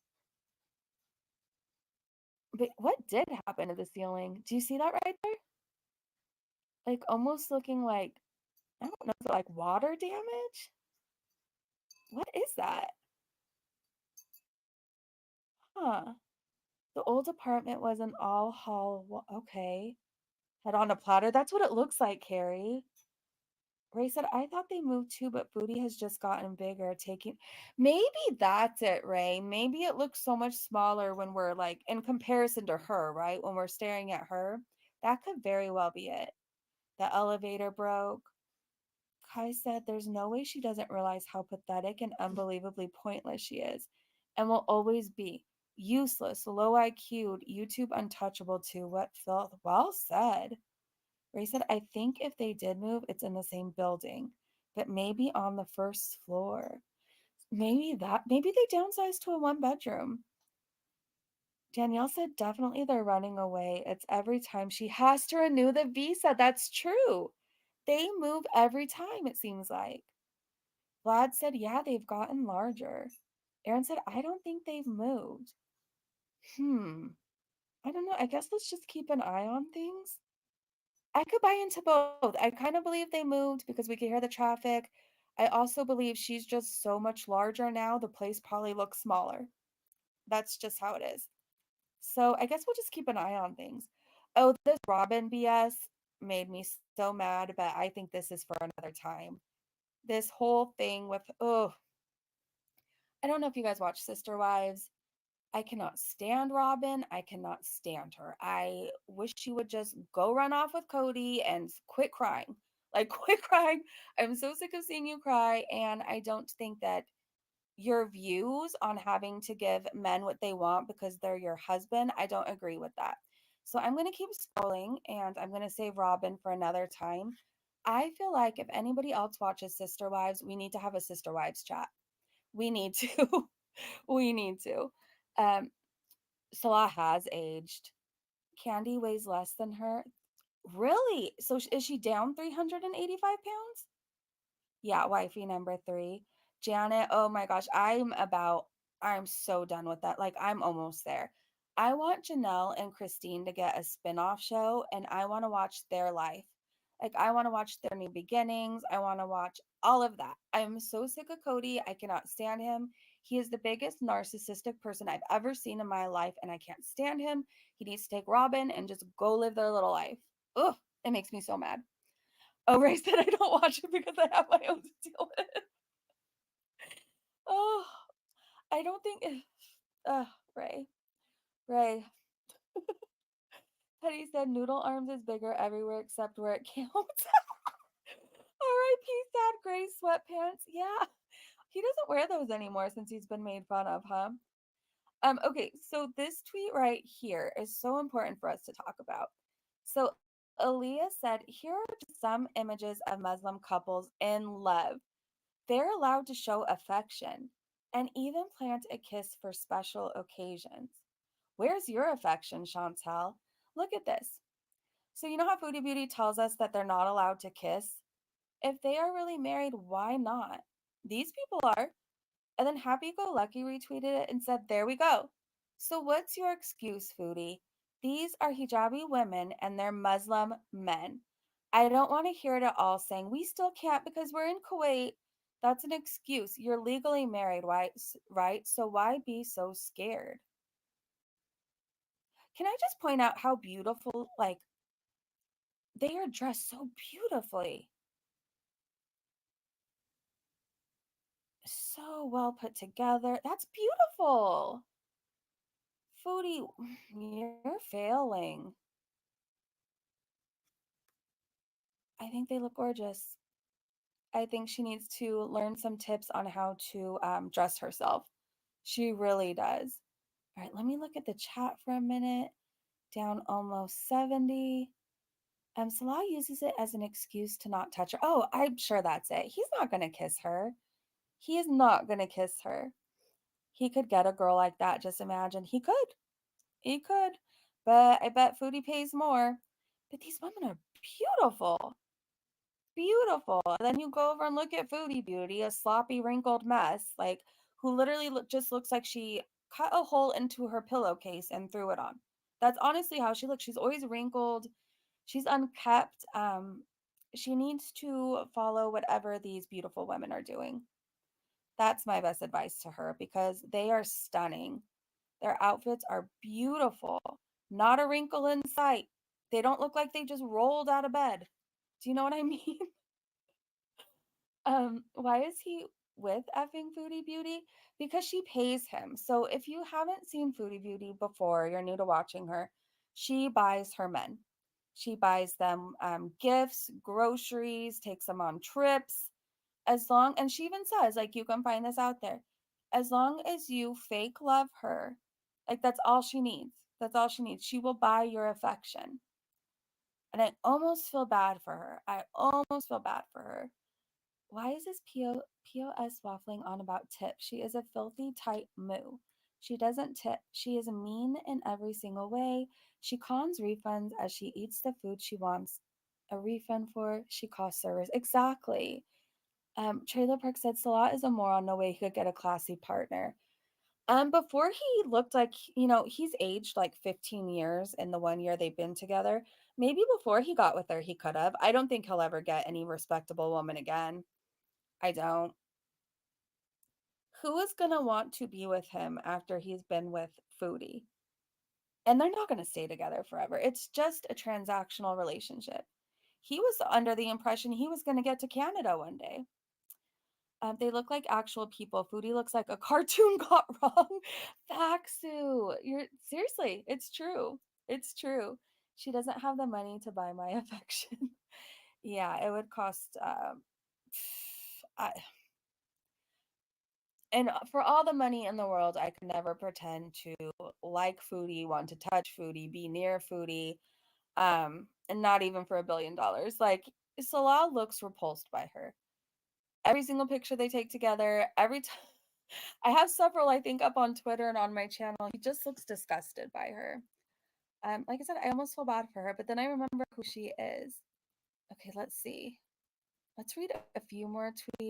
But what did happen to the ceiling? Do you see that right there? Like almost looking like, I don't know, is it like water damage? What is that? Huh. The old apartment was an all hall. Okay. Head on a platter. That's what it looks like, Carrie. Ray said, I thought they moved too, but Booty has just gotten bigger, taking maybe that's it, Ray. Maybe it looks so much smaller when we're like in comparison to her, right? When we're staring at her. That could very well be it. The elevator broke. Kai said there's no way she doesn't realize how pathetic and unbelievably pointless she is, and will always be. Useless, low IQ'd, YouTube untouchable too. What filth? Well said. Ray said, I think if they did move, it's in the same building, but maybe on the first floor. Maybe they downsized to a 1 bedroom. Danielle said, definitely they're running away. It's every time she has to renew the visa. That's true. They move every time, it seems like. Vlad said, yeah, they've gotten larger. Aaron said, I don't think they've moved. I don't know. I guess let's just keep an eye on things. I could buy into both. I kind of believe they moved because we could hear the traffic. I also believe she's just so much larger now, the place probably looks smaller. That's just how it is. So I guess we'll just keep an eye on things. Oh, this Robin BS made me so mad, but I think this is for another time. This whole thing with, oh, I don't know if you guys watch Sister Wives. I cannot stand Robin. I cannot stand her. I wish she would just go run off with Cody and quit crying. Like, quit crying. I'm so sick of seeing you cry. And I don't think that your views on having to give men what they want because they're your husband, I don't agree with that. So I'm going to keep scrolling and I'm going to save Robin for another time. I feel like if anybody else watches Sister Wives, we need to have a Sister Wives chat. We need to. We need to. Um, Salah has aged. Candy weighs less than her. Really? So is she down 385 pounds? Yeah, wifey number 3. Janet, oh my gosh, I'm so done with that. Like, I'm almost there. I want Janelle and Christine to get a spin-off show, and I want to watch their life. Like, I want to watch their new beginnings. I want to watch all of that. I'm so sick of Cody. I cannot stand him. He is the biggest narcissistic person I've ever seen in my life, and I can't stand him. He needs to take Robin and just go live their little life. Ugh, it makes me so mad. Oh, Ray said I don't watch it because I have my own to deal with. Oh, I don't think. Ray. Ray. Teddy said noodle arms is bigger everywhere except where it counts. R.I.P. Sad Gray sweatpants. Yeah, he doesn't wear those anymore since he's been made fun of, huh? Okay, so this tweet right here is so important for us to talk about. So Aaliyah said, here are just some images of Muslim couples in love. They're allowed to show affection and even plant a kiss for special occasions. Where's your affection, Chantel? Look at this. So, you know how Foodie Beauty tells us that they're not allowed to kiss? If they are really married, why not? These people are. And then Happy Go Lucky retweeted it and said, there we go. So, what's your excuse, Foodie? These are hijabi women and they're Muslim men. I don't want to hear it at all saying, we still can't because we're in Kuwait. That's an excuse. You're legally married, right? So, why be so scared? Can I just point out how beautiful, like, they are dressed so beautifully? So well put together. That's beautiful. Foodie, you're failing. I think they look gorgeous. I think she needs to learn some tips on how to dress herself. She really does. All right, let me look at the chat for a minute. Down almost 70. Salah uses it as an excuse to not touch her. Oh, I'm sure that's it. He's not going to kiss her. He is not going to kiss her. He could get a girl like that. Just imagine. He could. He could. But I bet Foodie pays more. But these women are beautiful. Beautiful. And then you go over and look at Foodie Beauty, a sloppy, wrinkled mess, like who literally just looks like she cut a hole into her pillowcase and threw it on. That's honestly how she looks. She's always wrinkled. She's unkept. She needs to follow whatever these beautiful women are doing. That's my best advice to her because they are stunning. Their outfits are beautiful. Not a wrinkle in sight. They don't look like they just rolled out of bed. Do you know what I mean? Why is he with effing Foodie Beauty? Because she pays him. So if you haven't seen Foodie Beauty before, you're new to watching her, she buys her men. She buys them gifts, groceries, takes them on trips. And she even says, like, you can find this out there. As long as you fake love her, like, that's all she needs. That's all she needs. She will buy your affection. And I almost feel bad for her. I almost feel bad for her. Why is this POS waffling on about tip? She is a filthy tight moo. She doesn't tip. She is mean in every single way. She cons refunds as she eats the food she wants a refund for. She costs servers. Exactly. Trailer Park said Salah is a moron. No way he could get a classy partner. Before he looked like, he's aged like 15 years in the 1 year they've been together. Maybe before he got with her, he could have. I don't think he'll ever get any respectable woman again. I don't. Who is going to want to be with him after he's been with Foodie? And they're not going to stay together forever. It's just a transactional relationship. He was under the impression he was going to get to Canada one day. They look like actual people. Foodie looks like a cartoon got wrong. Faxu. You're seriously, it's true. It's true. She doesn't have the money to buy my affection. Yeah, it would cost I, and for all the money in the world, I could never pretend to like Foodie, want to touch Foodie, be near Foodie, and not even for $1 billion. Like, Salah looks repulsed by her. Every single picture they take together, every time I have several, I think, up on Twitter and on my channel. He just looks disgusted by her. Like I said, I almost feel bad for her, but then I remember who she is. Okay, let's see. Let's read a few more tweets.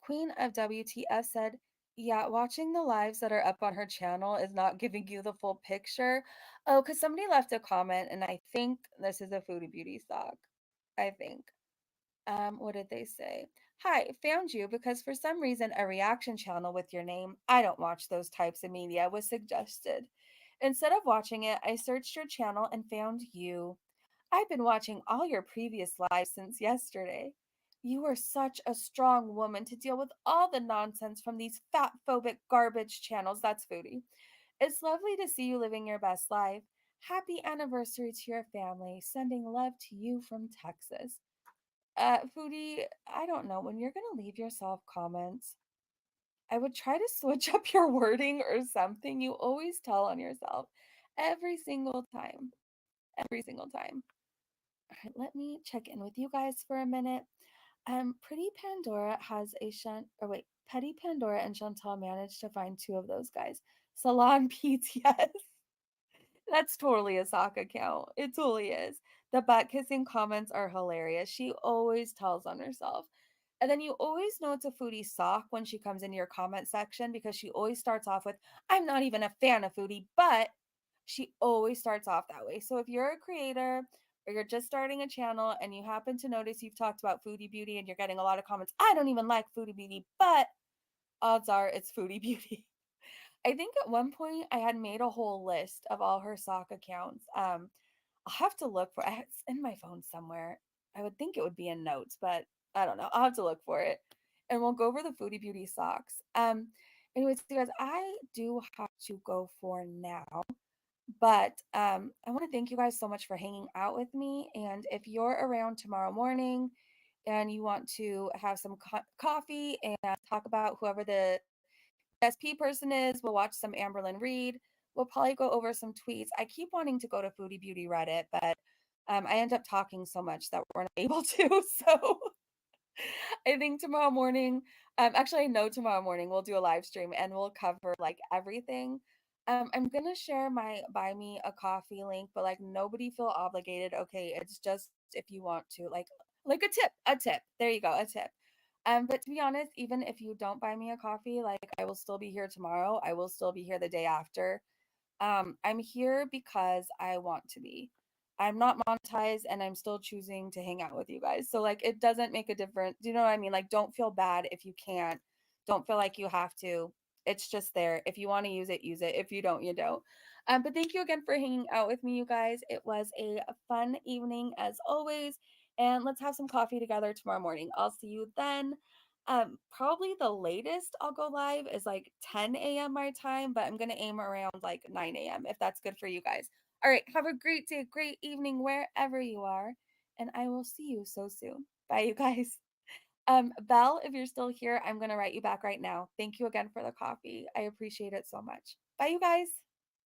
Queen of WTF said, yeah, watching the lives that are up on her channel is not giving you the full picture. Oh, because somebody left a comment, and I think this is a Foodie Beauty stock. I think. What did they say? Hi, found you because for some reason a reaction channel with your name, I don't watch those types of media, was suggested. Instead of watching it, I searched your channel and found you. I've been watching all your previous lives since yesterday. You are such a strong woman to deal with all the nonsense from these fat phobic garbage channels. That's Foodie. It's lovely to see you living your best life. Happy anniversary to your family. Sending love to you from Texas. Foodie, I don't know. When you're going to leave yourself comments, I would try to switch up your wording or something. You always tell on yourself every single time. Every single time. All right, let me check in with you guys for a minute. Pretty Pandora has a Petty Pandora and Chantal managed to find two of those guys. Salon Pete's, yes. That's totally a sock account. It totally is. The butt kissing comments are hilarious. She always tells on herself. And then you always know it's a foodie sock when she comes into your comment section because she always starts off with, I'm not even a fan of foodie, but she always starts off that way. So if you're a creator or you're just starting a channel and you happen to notice you've talked about Foodie Beauty and you're getting a lot of comments, I don't even like Foodie Beauty, but odds are it's Foodie Beauty. I think at one point I had made a whole list of all her sock accounts. I'll have to look for it. It's in my phone somewhere. I would think it would be in notes, but I don't know. I'll have to look for it. And we'll go over the Foodie Beauty socks. Anyways, you guys, I do have to go for now. But I want to thank you guys so much for hanging out with me. And if you're around tomorrow morning and you want to have some coffee and talk about whoever the SP person is, we'll watch some Amberlyn Reed. We'll probably go over some tweets. I keep wanting to go to Foodie Beauty Reddit, but I end up talking so much that we're not able to. So I think tomorrow morning, actually, I know tomorrow morning we'll do a live stream and we'll cover like everything. I'm gonna share my buy me a coffee link, but like nobody feel obligated. Okay, it's just if you want to, like a tip. There you go, a tip. But to be honest, even if you don't buy me a coffee, like I will still be here tomorrow. I will still be here the day after. I'm here because I want to be. I'm not monetized and I'm still choosing to hang out with you guys. So like it doesn't make a difference. Do you know what I mean? Like don't feel bad if you can't. Don't feel like you have to. It's just there. If you want to use it, use it. If you don't, you don't. But thank you again for hanging out with me, you guys. It was a fun evening as always. And let's have some coffee together tomorrow morning. I'll see you then. Probably the latest I'll go live is like 10 a.m. my time, but I'm gonna aim around like 9 a.m. if that's good for you guys. All right, have a great day, great evening wherever you are, and I will see you so soon. Bye, you guys. Belle, if you're still here, I'm gonna write you back right now. Thank you again for the coffee. I appreciate it so much. Bye, you guys.